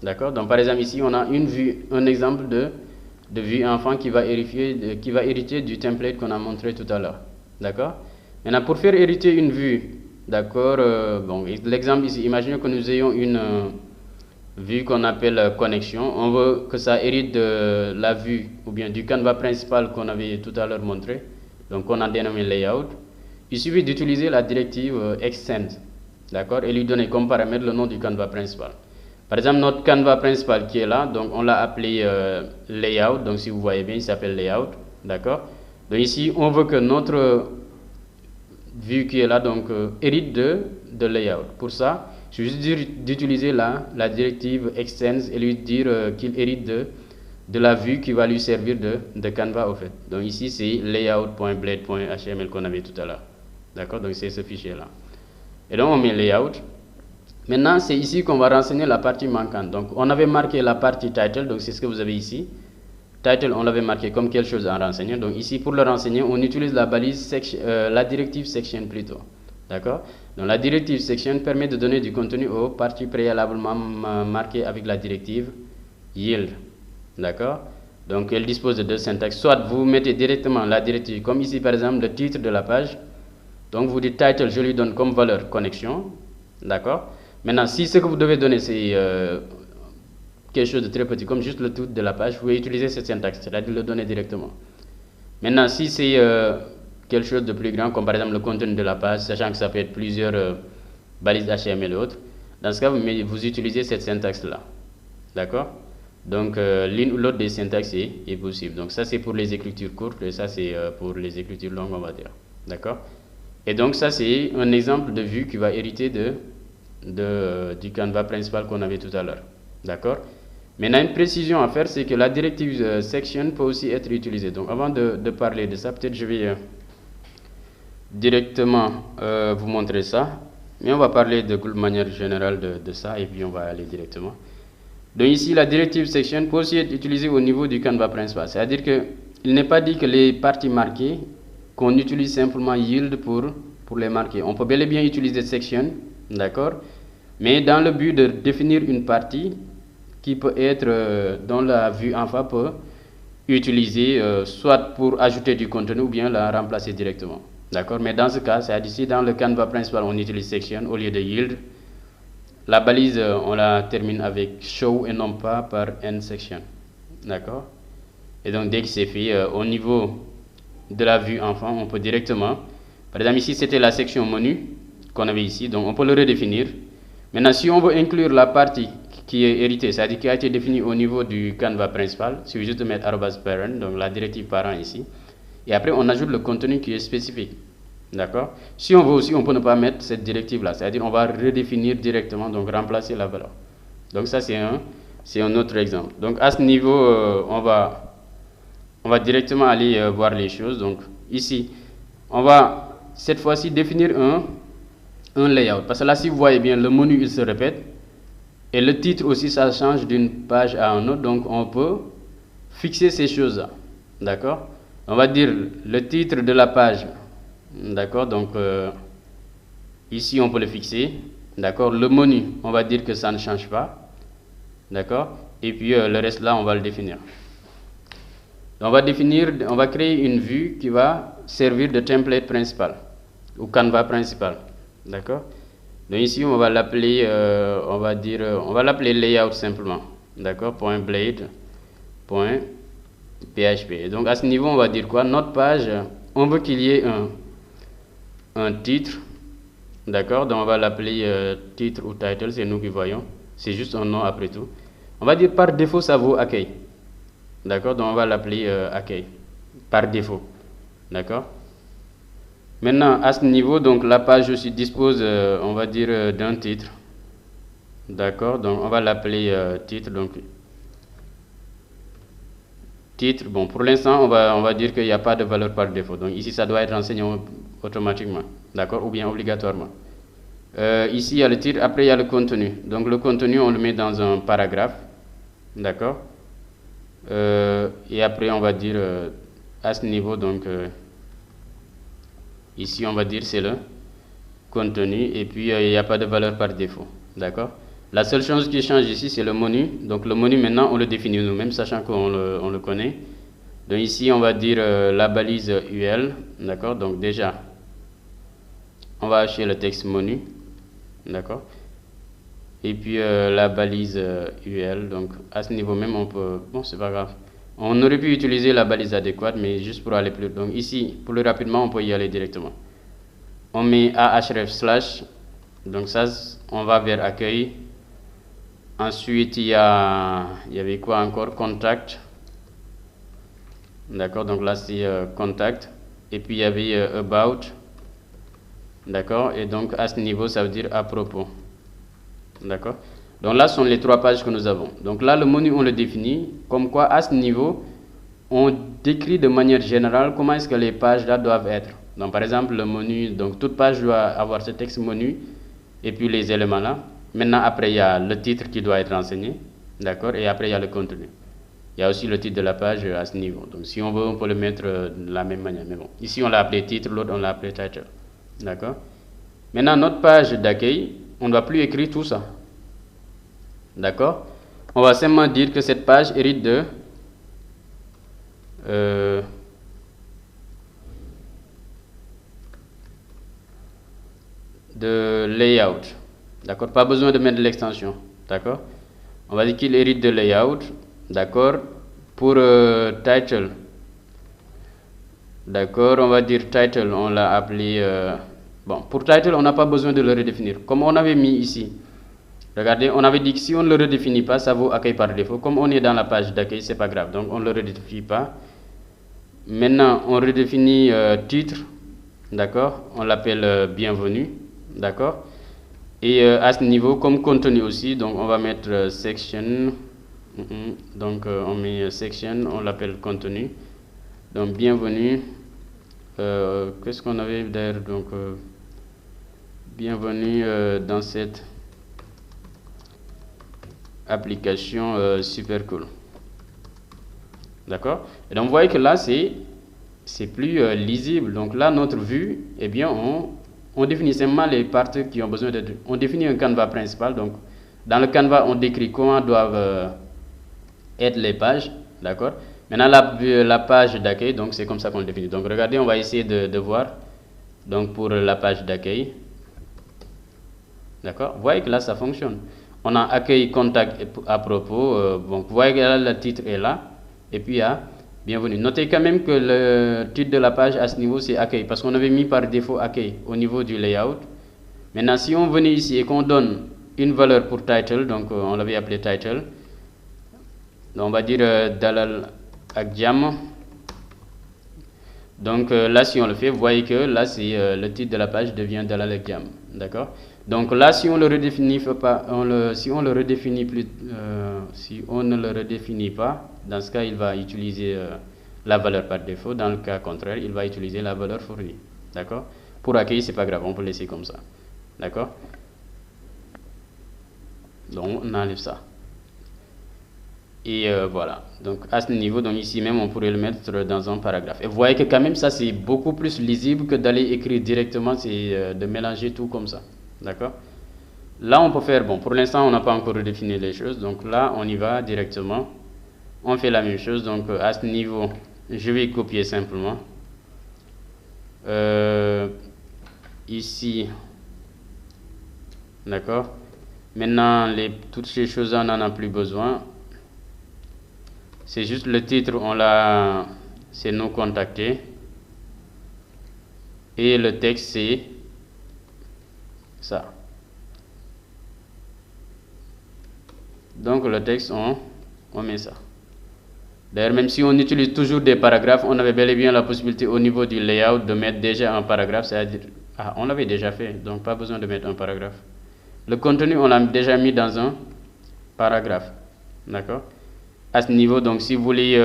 D'accord? Donc par exemple ici, on a une vue, un exemple de vue enfant qui va hériter du template qu'on a montré tout à l'heure. D'accord? Maintenant, pour faire hériter une vue, d'accord, bon, l'exemple ici, imaginez que nous ayons une vue qu'on appelle connexion. On veut que ça hérite de la vue ou bien du canevas principal qu'on avait tout à l'heure montré. Donc on a dénommé layout. Il suffit d'utiliser la directive extend, d'accord, et lui donner comme paramètre le nom du canevas principal. Par exemple, notre canevas principal qui est là, donc on l'a appelé layout, donc si vous voyez bien, il s'appelle layout, d'accord. Donc ici, on veut que notre vue qui est là, donc hérite de layout. Pour ça, je vais juste d'utiliser la directive extend et lui dire qu'il hérite de la vue qui va lui servir de canevas au fait. Donc ici, c'est layout.blade.html qu'on avait tout à l'heure. D'accord? Donc c'est ce fichier-là. Et donc on met layout. Maintenant, c'est ici qu'on va renseigner la partie manquante. Donc on avait marqué la partie title, donc c'est ce que vous avez ici. Title, on l'avait marqué comme quelque chose à renseigner. Donc ici, pour le renseigner, on utilise la balise la directive section plutôt. D'accord? Donc la directive section permet de donner du contenu aux parties préalablement marquées avec la directive yield. D'accord? Donc elle dispose de deux syntaxes. Soit vous mettez directement la directive, comme ici par exemple le titre de la page. Donc vous dites title, je lui donne comme valeur connexion. D'accord? Maintenant, si ce que vous devez donner c'est quelque chose de très petit, comme juste le titre de la page, vous pouvez utiliser cette syntaxe, c'est-à-dire le donner directement. Maintenant, si c'est quelque chose de plus grand, comme par exemple le contenu de la page, sachant que ça peut être plusieurs balises HTML et autres, dans ce cas, vous utilisez cette syntaxe-là. D'accord? Donc, l'une ou l'autre des syntaxes est possible. Donc, ça, c'est pour les écritures courtes et ça, c'est pour les écritures longues, on va dire. D'accord? Et donc, ça, c'est un exemple de vue qui va hériter du canevas principal qu'on avait tout à l'heure. D'accord? Maintenant, une précision à faire, c'est que la directive section peut aussi être utilisée. Donc, avant de parler de ça, peut-être je vais directement vous montrer ça. Mais on va parler de manière générale de ça et puis on va aller directement. Donc ici, la directive section peut aussi être utilisée au niveau du canevas principal. C'est-à-dire qu'il n'est pas dit que les parties marquées, qu'on utilise simplement yield pour les marquer. On peut bel et bien utiliser section, d'accord, mais dans le but de définir une partie qui peut être, dont la vue enfant peut utiliser, soit pour ajouter du contenu ou bien la remplacer directement. D'accord? Mais dans ce cas, c'est ici dans le canevas principal, on utilise section au lieu de yield. la balise, on la termine avec show et non pas par end section. D'accord? Et donc, dès que c'est fait, au niveau de la vue enfant, on peut directement, par exemple ici c'était la section menu qu'on avait ici, donc on peut le redéfinir. Maintenant, si on veut inclure la partie qui est héritée, c'est-à-dire qui a été définie au niveau du canevas principal, il suffit juste de mettre @parent, donc la directive parent ici, et après on ajoute le contenu qui est spécifique. D'accord? Si on veut aussi, on peut ne pas mettre cette directive là, c'est-à-dire on va redéfinir directement, donc remplacer la valeur. Donc ça c'est un autre exemple. Donc à ce niveau, on va directement aller voir les choses. Donc ici, on va cette fois-ci définir un layout. Parce que là, si vous voyez bien, le menu il se répète. Et le titre aussi, ça change d'une page à une autre. Donc on peut fixer ces choses-là. D'accord? On va dire le titre de la page. D'accord? Donc ici, on peut le fixer. D'accord? Le menu, on va dire que ça ne change pas. D'accord? Et puis le reste là, on va le définir. On va créer une vue qui va servir de template principal ou canevas principal. D'accord? Donc ici on va l'appeler, on va l'appeler layout simplement. D'accord? .blade.php. Et donc à ce niveau on va dire quoi? Notre page, on veut qu'il y ait un titre. D'accord? Donc on va l'appeler titre ou title, c'est nous qui voyons. C'est juste un nom après tout. On va dire par défaut ça vaut accueil. D'accord? Donc on va l'appeler accueil par défaut. D'accord? Maintenant, à ce niveau, donc la page aussi dispose, on va dire, d'un titre. D'accord? Donc on va l'appeler titre. Donc titre, bon, pour l'instant, on va dire qu'il n'y a pas de valeur par défaut. Donc ici, ça doit être renseigné automatiquement. D'accord? Ou bien obligatoirement. Ici, il y a le titre, après il y a le contenu. Donc le contenu, on le met dans un paragraphe. D'accord? Et après, on va dire à ce niveau, donc ici, on va dire c'est le contenu et puis il n'y a pas de valeur par défaut. D'accord? La seule chose qui change ici, c'est le menu. Donc le menu, maintenant, on le définit nous-mêmes, sachant qu'on le connaît. Donc ici, on va dire la balise UL. D'accord? Donc déjà, on va afficher le texte menu. D'accord? Et puis la balise UL. Donc à ce niveau même, on peut... Bon, c'est pas grave. On aurait pu utiliser la balise adéquate, mais juste pour aller plus... Donc ici, pour le rapidement, on peut y aller directement. On met ahref/. Donc ça, on va vers accueil. Ensuite, il y avait quoi encore? Contact. D'accord, donc là c'est contact. Et puis il y avait about. D'accord, et donc à ce niveau, ça veut dire à propos. D'accord. Donc là, ce sont les trois pages que nous avons. Donc là, le menu, on le définit. Comme quoi, à ce niveau, on décrit de manière générale comment est-ce que les pages là doivent être. Donc par exemple, le menu, donc toute page doit avoir ce texte menu et puis les éléments là. Maintenant, après, il y a le titre qui doit être renseigné. D'accord. Et après, il y a le contenu. Il y a aussi le titre de la page à ce niveau. Donc si on veut, on peut le mettre de la même manière. Mais bon, ici, on l'a appelé titre, l'autre, on l'a appelé title. D'accord. Maintenant, notre page d'accueil, on ne va plus écrire tout ça. D'accord? On va simplement dire que cette page hérite de layout. D'accord? Pas besoin de mettre de l'extension. D'accord? On va dire qu'il hérite de layout. D'accord? Pour title. D'accord? On va dire title, on l'a appelé... bon, pour title, on n'a pas besoin de le redéfinir. Comme on avait mis ici. Regardez, on avait dit que si on ne le redéfinit pas, ça vaut accueil par défaut. Comme on est dans la page d'accueil, c'est pas grave. Donc on ne le redéfinit pas. Maintenant, on redéfinit titre. D'accord? On l'appelle bienvenue. D'accord? Et à ce niveau, comme contenu aussi, donc on va mettre section. Donc on met section, on l'appelle contenu. Donc bienvenue. Qu'est-ce qu'on avait d'ailleurs? Donc bienvenue dans cette application super cool. D'accord? Et donc vous voyez que là c'est plus lisible. Donc là notre vue, eh bien on définit simplement les parties qui ont besoin d'être. On définit un canevas principal. Donc dans le canevas on décrit comment doivent être les pages. D'accord? Maintenant la page d'accueil, donc c'est comme ça qu'on le définit. Donc regardez, on va essayer de voir. Donc pour la page d'accueil. D'accord? Vous voyez que là, ça fonctionne. On a accueil, contact à propos. Donc, vous voyez que là, le titre est là. Et puis, il y a bienvenue. Notez quand même que le titre de la page à ce niveau, c'est accueil. Parce qu'on avait mis par défaut accueil au niveau du layout. Maintenant, si on venait ici et qu'on donne une valeur pour title, donc on l'avait appelé title. Donc, on va dire Dalal ak Jam. Donc là, si on le fait, vous voyez que là, c'est le titre de la page devient Dalal ak Jam. D'accord? Donc là, si on le redéfinit pas, si on le redéfinit plus, si on ne le redéfinit pas, dans ce cas, il va utiliser la valeur par défaut. Dans le cas contraire, il va utiliser la valeur fournie. D'accord? Pour accueillir, c'est pas grave, on peut laisser comme ça. D'accord? Donc on enlève ça. Et voilà. Donc à ce niveau, donc ici même, on pourrait le mettre dans un paragraphe. Et vous voyez que quand même, ça c'est beaucoup plus lisible que d'aller écrire directement, c'est de mélanger tout comme ça. D'accord? Là, on peut faire, bon, pour l'instant, on n'a pas encore redéfini les choses. Donc là, on y va directement. On fait la même chose. Donc à ce niveau, je vais copier simplement. Ici, d'accord? Maintenant, toutes ces choses-là, on n'en a plus besoin. C'est juste le titre, c'est nous contacter. Et le texte, c'est ça. Donc le texte, on met ça. D'ailleurs, même si on utilise toujours des paragraphes, on avait bel et bien la possibilité au niveau du layout de mettre déjà un paragraphe, c'est-à-dire, on l'avait déjà fait, donc pas besoin de mettre un paragraphe. Le contenu, on l'a déjà mis dans un paragraphe. D'accord? À ce niveau, donc si vous voulez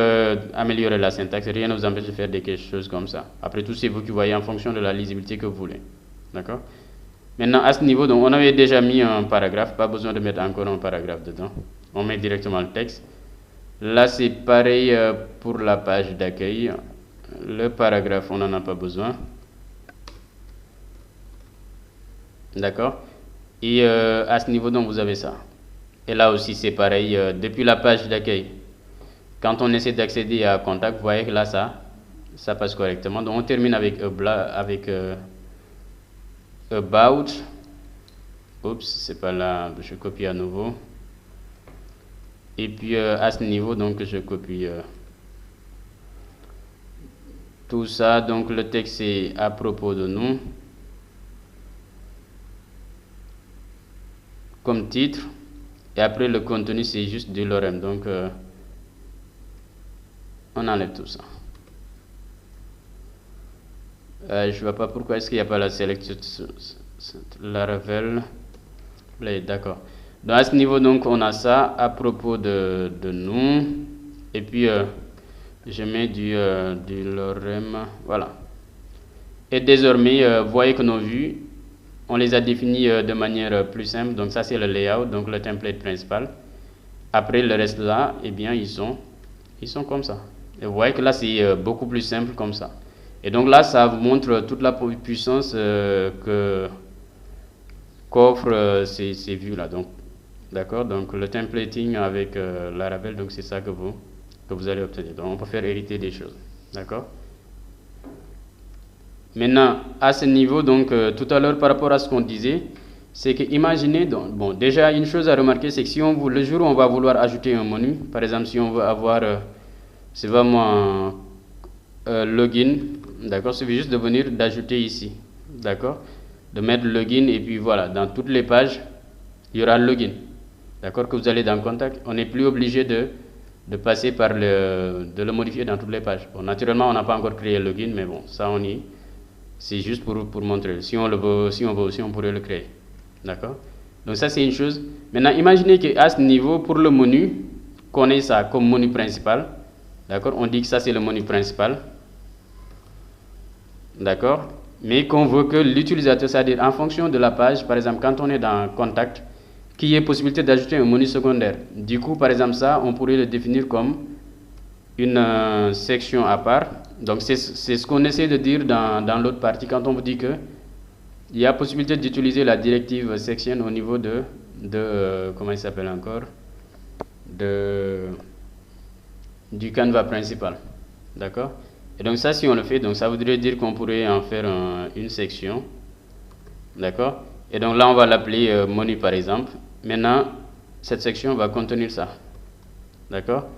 améliorer la syntaxe, rien ne vous empêche de faire des choses comme ça. Après tout, c'est vous qui voyez en fonction de la lisibilité que vous voulez. D'accord? Maintenant, à ce niveau, donc on avait déjà mis un paragraphe, pas besoin de mettre encore un paragraphe dedans. On met directement le texte. Là, c'est pareil pour la page d'accueil. Le paragraphe, on n'en a pas besoin. D'accord? Et à ce niveau, donc vous avez ça. Et là aussi, c'est pareil. Depuis la page d'accueil, quand on essaie d'accéder à contact, vous voyez que là, ça passe correctement. Donc, on termine avec about. Oups, c'est pas là. Je copie à nouveau. Et puis, à ce niveau, donc, je copie tout ça. Donc, le texte est à propos de nous. Comme titre. Et après, le contenu, c'est juste du lorem. Donc, on enlève tout ça. Je ne vois pas pourquoi est-ce qu'il n'y a pas la sélection Laravel. D'accord. Donc, à ce niveau, donc, on a ça à propos de nous. Et puis, je mets du lorem. Voilà. Et désormais, vous voyez que nos vues, on les a définis de manière plus simple. Donc ça, c'est le layout, donc le template principal. Après, le reste là, eh bien, ils sont comme ça. Et vous voyez que là, c'est beaucoup plus simple comme ça. Et donc là, ça vous montre toute la puissance qu'offre ces vues-là. Donc, d'accord. Donc, le templating avec Laravel, donc c'est ça que vous allez obtenir. Donc, on peut faire hériter des choses. D'accord. Maintenant, à ce niveau, donc tout à l'heure par rapport à ce qu'on disait, c'est que imaginez, donc, bon, déjà une chose à remarquer, c'est que si le jour où on va vouloir ajouter un menu, par exemple si on veut avoir, c'est vraiment login, d'accord, il suffit juste de venir d'ajouter ici, d'accord, de mettre login et puis voilà, dans toutes les pages, il y aura login, d'accord, que vous allez dans contact, on n'est plus obligé de passer par de le modifier dans toutes les pages. Bon, naturellement, on n'a pas encore créé le login, mais bon, ça on y... C'est juste pour montrer. Si on le veut, si on veut aussi, on pourrait le créer. D'accord? Donc ça, c'est une chose. Maintenant, imaginez qu'à ce niveau, pour le menu, qu'on ait ça comme menu principal. D'accord? On dit que ça, c'est le menu principal. D'accord? Mais qu'on veut que l'utilisateur, c'est-à-dire en fonction de la page, par exemple, quand on est dans Contact, qu'il y ait possibilité d'ajouter un menu secondaire. Du coup, par exemple, ça, on pourrait le définir comme une section à part. Donc c'est ce qu'on essaie de dire dans l'autre partie quand on vous dit que il y a possibilité d'utiliser la directive section au niveau de comment il s'appelle encore, du canevas principal. D'accord? Et donc ça, si on le fait, donc ça voudrait dire qu'on pourrait en faire une section. D'accord? Et donc là, on va l'appeler menu par exemple. Maintenant, cette section va contenir ça. D'accord?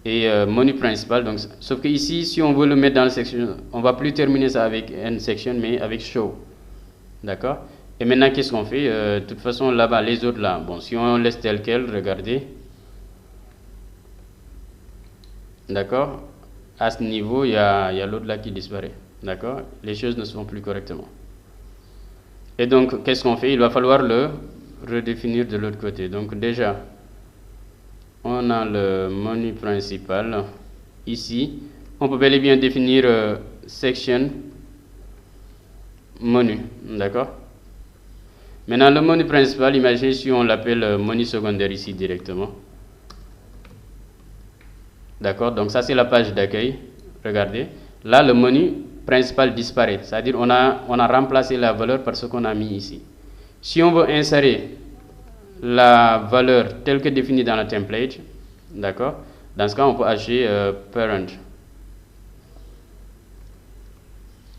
Et menu principal, donc, sauf que ici, si on veut le mettre dans la section, on va plus terminer ça avec end section, mais avec show. D'accord? Et maintenant, qu'est-ce qu'on fait? De toute façon, là-bas, les autres là, bon, si on laisse tel quel, regardez. D'accord? À ce niveau, il y a l'autre là qui disparaît. D'accord? Les choses ne se font plus correctement. Et donc, qu'est-ce qu'on fait? Il va falloir le redéfinir de l'autre côté. Donc, déjà, on a le menu principal. Ici, on peut bel et bien définir section menu. D'accord? Maintenant, le menu principal, imaginez si on l'appelle menu secondaire ici directement. D'accord? Donc, ça, c'est la page d'accueil. Regardez. Là, le menu principal disparaît. C'est-à-dire, on a remplacé la valeur par ce qu'on a mis ici. Si on veut insérer la valeur telle que définie dans la template, d'accord? Dans ce cas, on peut ajouter parent.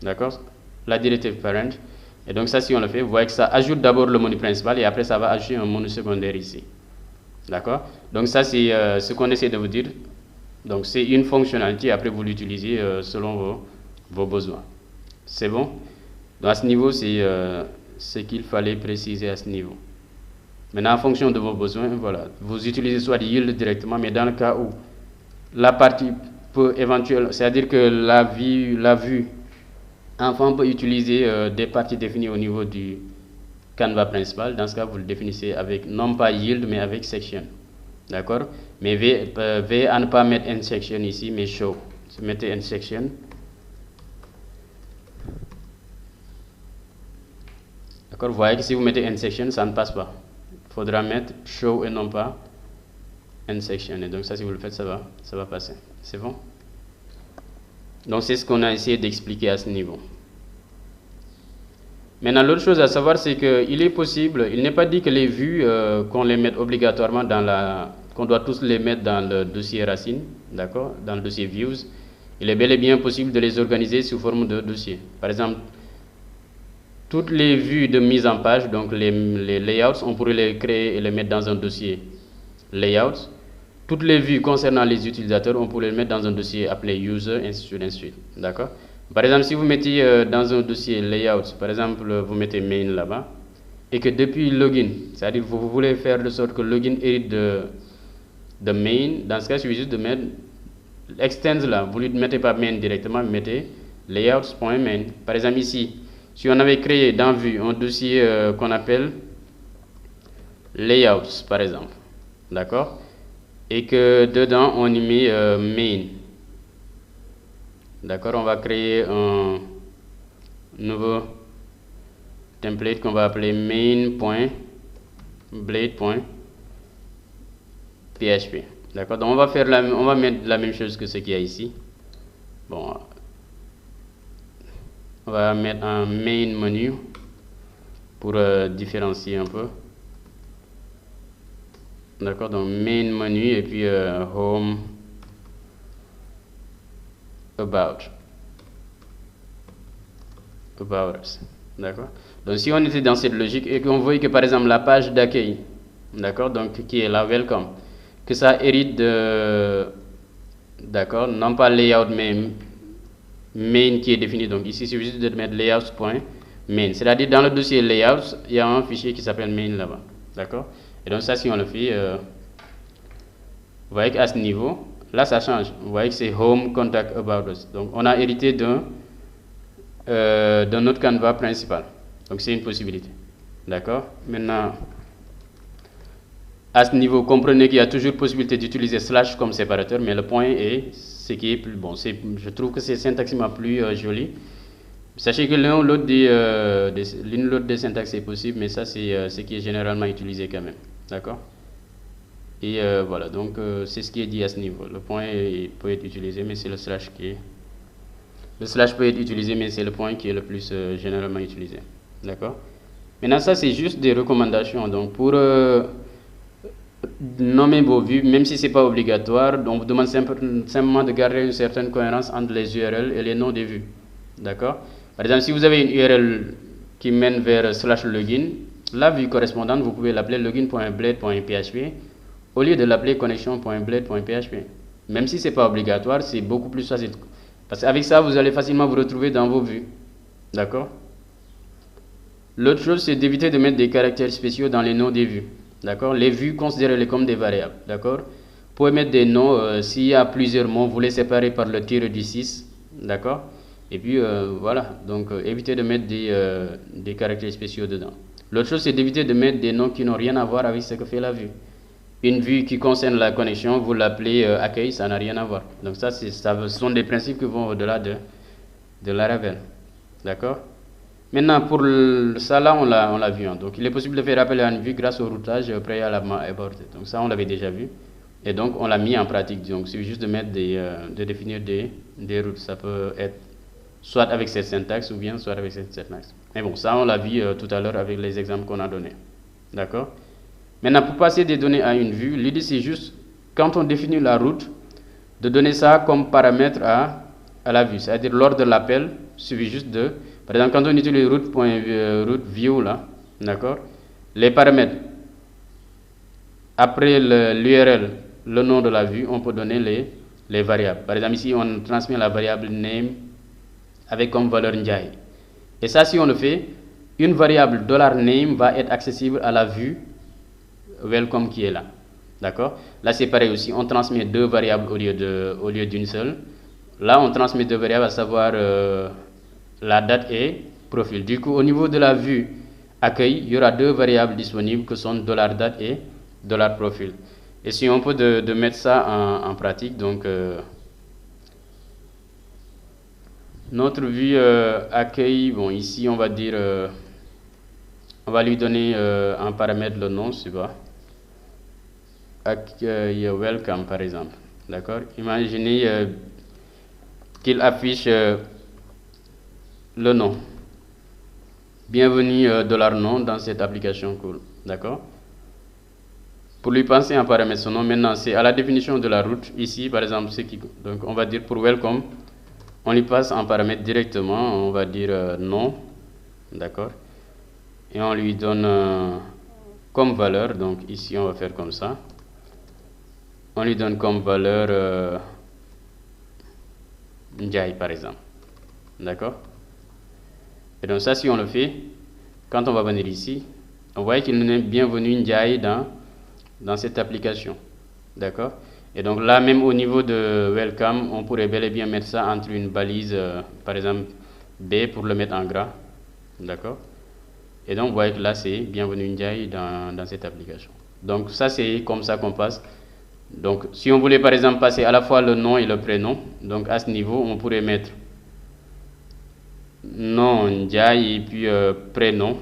D'accord? La directive parent. Et donc ça, si on le fait, vous voyez que ça ajoute d'abord le menu principal et après ça va ajouter un menu secondaire ici. D'accord? Donc ça, c'est ce qu'on essaie de vous dire. Donc c'est une fonctionnalité, après vous l'utilisez selon vos besoins. C'est bon? Donc à ce niveau, c'est ce qu'il fallait préciser à ce niveau. Maintenant, en fonction de vos besoins, voilà, vous utilisez soit yield directement, mais dans le cas où la partie peut éventuellement, c'est-à-dire que la vue enfant peut utiliser des parties définies au niveau du canevas principal. Dans ce cas, vous le définissez avec non pas yield, mais avec section. D'accord? Mais veillez à ne pas mettre end section ici, mais show. Vous mettez end section. D'accord? Vous voyez que si vous mettez end section, ça ne passe pas. Il faudra mettre show et non pas end section. Et donc ça, si vous le faites, ça va passer. C'est bon? Donc c'est ce qu'on a essayé d'expliquer à ce niveau. Maintenant, l'autre chose à savoir, c'est qu'il est possible, il n'est pas dit que les vues, qu'on les mette obligatoirement qu'on doit tous les mettre dans le dossier racine, d'accord, dans le dossier views. Il est bel et bien possible de les organiser sous forme de dossier. Par exemple, toutes les vues de mise en page, donc les layouts, on pourrait les créer et les mettre dans un dossier layouts. Toutes les vues concernant les utilisateurs, on pourrait les mettre dans un dossier appelé user, ainsi de suite. D'accord? Par exemple, si vous mettez dans un dossier layout, par exemple, vous mettez main là-bas, et que depuis login, c'est-à-dire vous voulez faire de sorte que login hérite de main, dans ce cas, il suffit juste de mettre extends là, vous ne mettez pas main directement, vous mettez layouts.main. Par exemple, ici, si on avait créé dans vue un dossier qu'on appelle layouts, par exemple, d'accord? Et que dedans on y met main. D'accord, on va créer un nouveau template qu'on va appeler main.blade.php. D'accord, donc on va mettre la même chose que ce qu'il y a ici. Bon, on va mettre un main menu pour différencier un peu. D'accord, donc main menu et puis home about us. D'accord, donc si on était dans cette logique et qu'on voit que par exemple la page d'accueil, d'accord, donc qui est la welcome, que ça hérite de, d'accord, non pas layout mais main qui est défini, donc ici il suffit juste de mettre layouts.main, c'est-à-dire dans le dossier layouts il y a un fichier qui s'appelle main là-bas. D'accord, et donc ça, si on le fait, vous voyez qu'à ce niveau, là ça change. Vous voyez que c'est home contact about us. Donc on a hérité d'un autre canevas principal. Donc c'est une possibilité. D'accord? Maintenant, à ce niveau, comprenez qu'il y a toujours possibilité d'utiliser slash comme séparateur, mais le point est ce qui est plus bon. Je trouve que c'est syntaxiquement plus joli. Sachez que l'un ou l'autre des syntaxes est possible, mais ça c'est ce qui est généralement utilisé quand même. D'accord? Et voilà, donc c'est ce qui est dit à ce niveau. Le point peut être utilisé, mais c'est le slash qui est... Le slash peut être utilisé, mais c'est le point qui est le plus généralement utilisé. D'accord? Maintenant, ça c'est juste des recommandations. Donc pour nommer vos vues, même si ce n'est pas obligatoire, on vous demande simplement de garder une certaine cohérence entre les URL et les noms des vues. D'accord? Par exemple, si vous avez une URL qui mène vers /login. La vue correspondante, vous pouvez l'appeler login.blade.php au lieu de l'appeler connection.blade.php. Même si ce n'est pas obligatoire, c'est beaucoup plus facile. Parce qu'avec ça, vous allez facilement vous retrouver dans vos vues. D'accord? L'autre chose, c'est d'éviter de mettre des caractères spéciaux dans les noms des vues. D'accord? Les vues, considérez-les comme des variables. D'accord? Vous pouvez mettre des noms, s'il y a plusieurs mots, vous les séparez par le tiré du 6. D'accord? Et puis, voilà. Donc, évitez de mettre des caractères spéciaux dedans. L'autre chose, c'est d'éviter de mettre des noms qui n'ont rien à voir avec ce que fait la vue. Une vue qui concerne la connexion, vous l'appelez accueil, ça n'a rien à voir. Donc ça, ce sont des principes qui vont au-delà de Laravel. D'accord? Maintenant, pour ça, là, on l'a vu. Hein. Donc, il est possible de faire appel à une vue grâce au routage préalablement abordé. Donc ça, on l'avait déjà vu. Et donc, on l'a mis en pratique. Donc, c'est juste de mettre de définir des routes. Ça peut être soit avec cette syntaxe ou bien soit avec cette syntaxe. Mais bon, ça, on l'a vu tout à l'heure avec les exemples qu'on a donnés. D'accord? Maintenant, pour passer des données à une vue, l'idée, c'est juste, quand on définit la route, de donner ça comme paramètre à la vue. C'est-à-dire, lors de l'appel, il suffit juste de... Par exemple, quand on utilise route.view, là, d'accord, les paramètres, après l'URL, le nom de la vue, on peut donner les variables. Par exemple, ici, on transmet la variable name avec comme valeur Ndiaye. Et ça, si on le fait, une variable $name va être accessible à la vue welcome qui est là. D'accord? Là, c'est pareil aussi. On transmet deux variables au lieu d'une seule. Là, on transmet deux variables, à savoir la date et profil. Du coup, au niveau de la vue accueil, il y aura deux variables disponibles que sont $date et $profil. Et si on peut de mettre ça en pratique, donc notre vue accueil, bon, ici, on va dire, on va lui donner en paramètre le nom, c'est pas. Accueil welcome, par exemple. D'accord? Imaginez qu'il affiche le nom. Bienvenue $nom dans cette application cool. D'accord? Pour lui passer en paramètre son nom, maintenant, c'est à la définition de la route. Ici, par exemple, c'est qui. Donc, on va dire pour welcome, on lui passe en paramètre directement. On va dire nom. D'accord? Et on lui donne comme valeur. Donc, ici, on va faire comme ça. On lui donne comme valeur Ndiaye, par exemple. D'accord? Et donc, ça, si on le fait, quand on va venir ici, on voit qu'il nous est bienvenu Ndiaye dans cette application. D'accord? Et donc là, même au niveau de welcome, on pourrait bel et bien mettre ça entre une balise, par exemple, B pour le mettre en gras. D'accord? Et donc, vous voyez que là, c'est bienvenue Ndiaye dans cette application. Donc, ça, c'est comme ça qu'on passe. Donc, si on voulait, par exemple, passer à la fois le nom et le prénom, donc à ce niveau, on pourrait mettre nom Ndiaye et puis prénom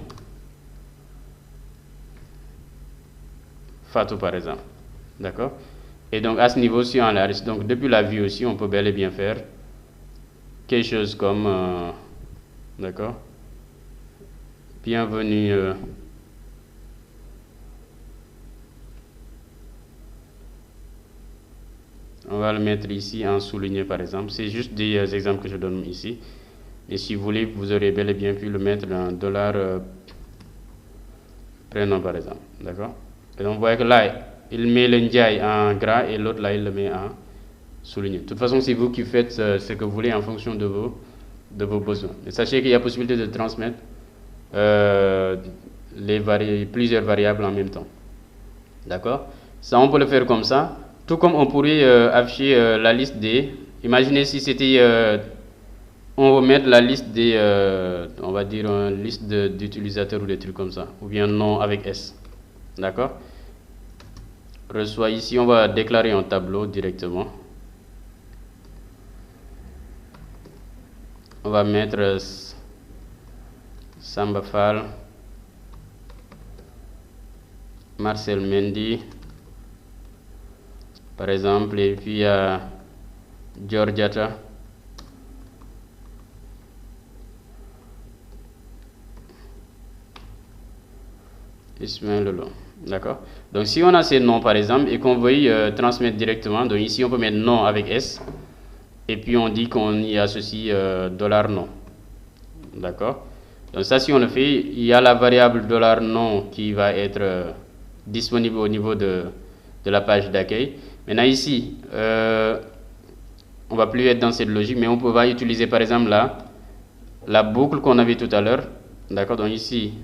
Fatou, par exemple. D'accord? Et donc, à ce niveau, si on la reste, donc depuis la vue aussi, on peut bel et bien faire quelque chose comme, d'accord? Bienvenue. On va le mettre ici en souligné, par exemple. C'est juste des exemples que je donne ici. Et si vous voulez, vous aurez bel et bien pu le mettre en $prénom, par exemple. D'accord? Et donc, vous voyez que là, il met le Ndiaye en gras et l'autre, là, il le met en souligné. De toute façon, c'est vous qui faites ce que vous voulez en fonction de vos besoins. Et sachez qu'il y a possibilité de transmettre plusieurs variables en même temps. D'accord? Ça, on peut le faire comme ça. Tout comme on pourrait afficher la liste des... Imaginez si c'était... on va mettre la liste des... on va dire une liste d'utilisateurs ou des trucs comme ça. Ou bien nom avec S. D'accord? Reçoit ici, on va déclarer un tableau directement. On va mettre Samba Fall, Marcel Mendy, par exemple, et puis Georgiata. Ismaël Lelon. D'accord? Donc, si on a ces noms, par exemple, et qu'on veut transmettre directement, donc ici, on peut mettre nom avec S, et puis on dit qu'on y associe $nom. D'accord? Donc ça, si on le fait, il y a la variable $nom qui va être disponible au niveau de la page d'accueil. Maintenant ici, on va plus être dans cette logique, mais on va utiliser par exemple la boucle qu'on avait tout à l'heure. D'accord, donc ici,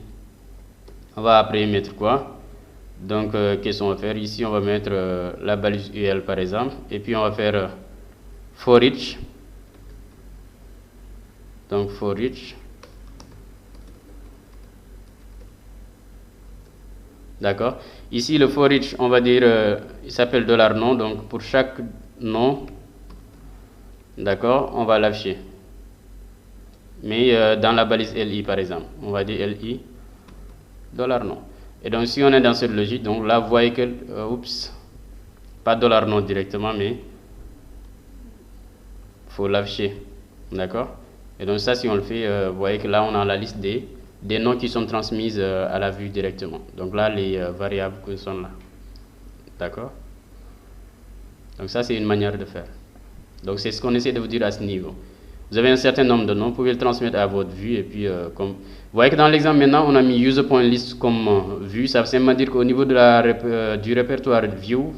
on va après mettre quoi? Donc, qu'est-ce qu'on va faire? Ici, on va mettre la balise UL par exemple, et puis on va faire for each. Donc, for each. D'accord. Ici, le for each, on va dire, il s'appelle $nom. Donc, pour chaque nom, d'accord, on va l'afficher. Mais dans la balise LI, par exemple, on va dire LI $nom. Et donc, si on est dans cette logique, donc là, vous voyez que, pas $nom directement, mais il faut l'afficher. D'accord. Et donc, ça, si on le fait, vous voyez que là, on a la liste des noms qui sont transmises à la vue directement. Donc là, les variables qui sont là. D'accord. Donc ça, c'est une manière de faire. Donc c'est ce qu'on essaie de vous dire à ce niveau. Vous avez un certain nombre de noms, vous pouvez le transmettre à votre vue. Et puis, comme vous voyez que dans l'exemple maintenant, on a mis user.list comme vue. Ça veut simplement dire qu'au niveau de du répertoire view,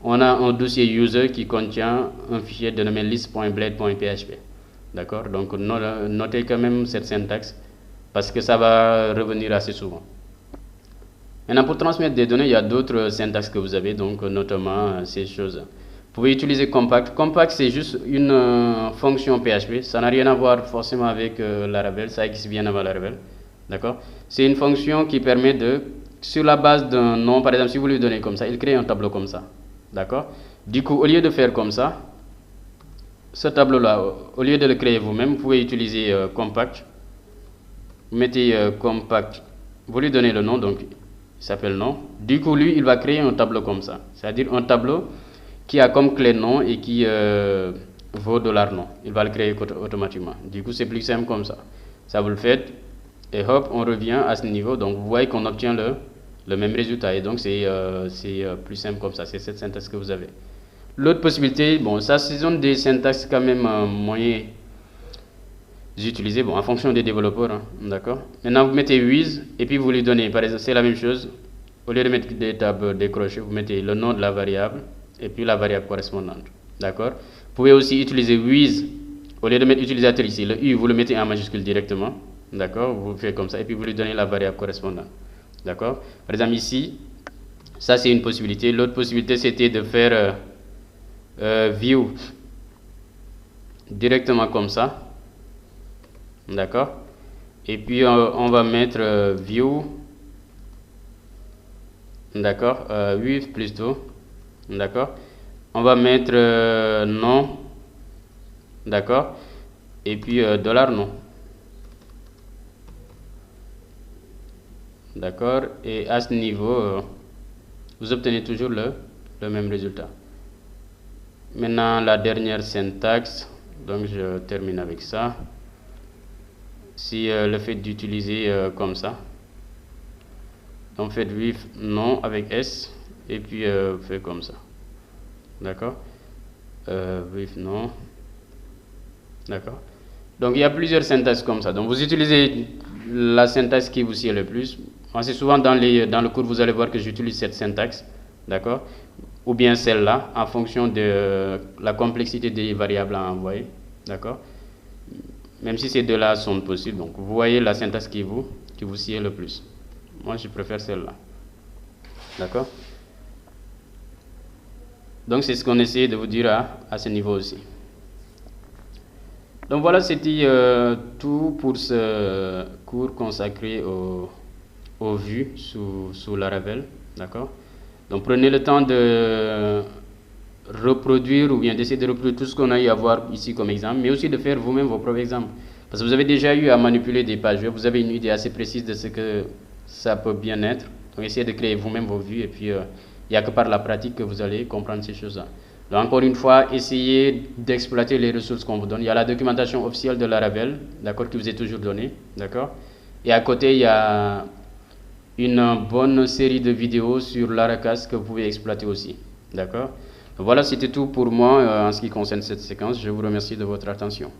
on a un dossier user qui contient un fichier dénommé list.blade.php. D'accord. Donc notez quand même cette syntaxe, parce que ça va revenir assez souvent. Maintenant, pour transmettre des données, il y a d'autres syntaxes que vous avez, donc notamment ces choses. Vous pouvez utiliser compact. Compact, c'est juste une fonction PHP. Ça n'a rien à voir forcément avec Laravel. Ça existe bien avant Laravel. D'accord. C'est une fonction qui permet de, sur la base d'un nom, par exemple, si vous lui donnez comme ça, il crée un tableau comme ça. D'accord. Du coup, au lieu de faire comme ça, ce tableau-là, au lieu de le créer vous-même, vous pouvez utiliser compact. Vous mettez compact, vous lui donnez le nom, donc il s'appelle nom. Du coup, lui, il va créer un tableau comme ça. C'est-à-dire un tableau qui a comme clé nom et qui vaut $nom. Il va le créer automatiquement. Du coup, c'est plus simple comme ça. Ça, vous le faites et hop, on revient à ce niveau. Donc, vous voyez qu'on obtient le même résultat. Et donc, c'est plus simple comme ça. C'est cette syntaxe que vous avez. L'autre possibilité, bon, ça, ce sont des syntaxes quand même moyens utilisés, bon, en fonction des développeurs, hein, d'accord. Maintenant, vous mettez with et puis vous lui donnez, par exemple, c'est la même chose. Au lieu de mettre des tables décrochées, vous mettez le nom de la variable et puis la variable correspondante, d'accord. Vous pouvez aussi utiliser with, au lieu de mettre utilisateur ici, le U, vous le mettez en majuscule directement, d'accord. Vous faites comme ça et puis vous lui donnez la variable correspondante, d'accord. Par exemple, ici, ça c'est une possibilité. L'autre possibilité, c'était de faire view directement comme ça. D'accord. Et puis on va mettre view, d'accord, with plutôt, d'accord. On va mettre nom, d'accord, et puis $nom, d'accord. Et à ce niveau, vous obtenez toujours le même résultat. Maintenant, la dernière syntaxe, donc je termine avec ça. Si le fait d'utiliser comme ça, donc faites with nom avec S et puis faites comme ça, d'accord, with nom, d'accord. Donc il y a plusieurs syntaxes comme ça. Donc vous utilisez la syntaxe qui vous sied le plus. C'est souvent dans le cours, vous allez voir que j'utilise cette syntaxe, d'accord, ou bien celle-là en fonction de la complexité des variables à envoyer, d'accord. Même si ces deux-là sont possibles, donc vous voyez la syntaxe qui vous sied le plus. Moi, je préfère celle-là. D'accord. Donc, c'est ce qu'on essaie de vous dire à ce niveau aussi. Donc, voilà, c'était tout pour ce cours consacré aux vues sous Laravel. D'accord. Donc, prenez le temps de reproduire ou bien d'essayer de reproduire tout ce qu'on a eu à voir ici comme exemple, mais aussi de faire vous-même vos propres exemples. Parce que vous avez déjà eu à manipuler des pages web, vous avez une idée assez précise de ce que ça peut bien être. Donc essayez de créer vous-même vos vues et puis il n'y a que par la pratique que vous allez comprendre ces choses-là. Donc encore une fois, essayez d'exploiter les ressources qu'on vous donne. Il y a la documentation officielle de Laravel, d'accord, qui vous est toujours donnée, d'accord. Et à côté, il y a une bonne série de vidéos sur Laracast que vous pouvez exploiter aussi, d'accord. Voilà, c'était tout pour moi en ce qui concerne cette séquence. Je vous remercie de votre attention.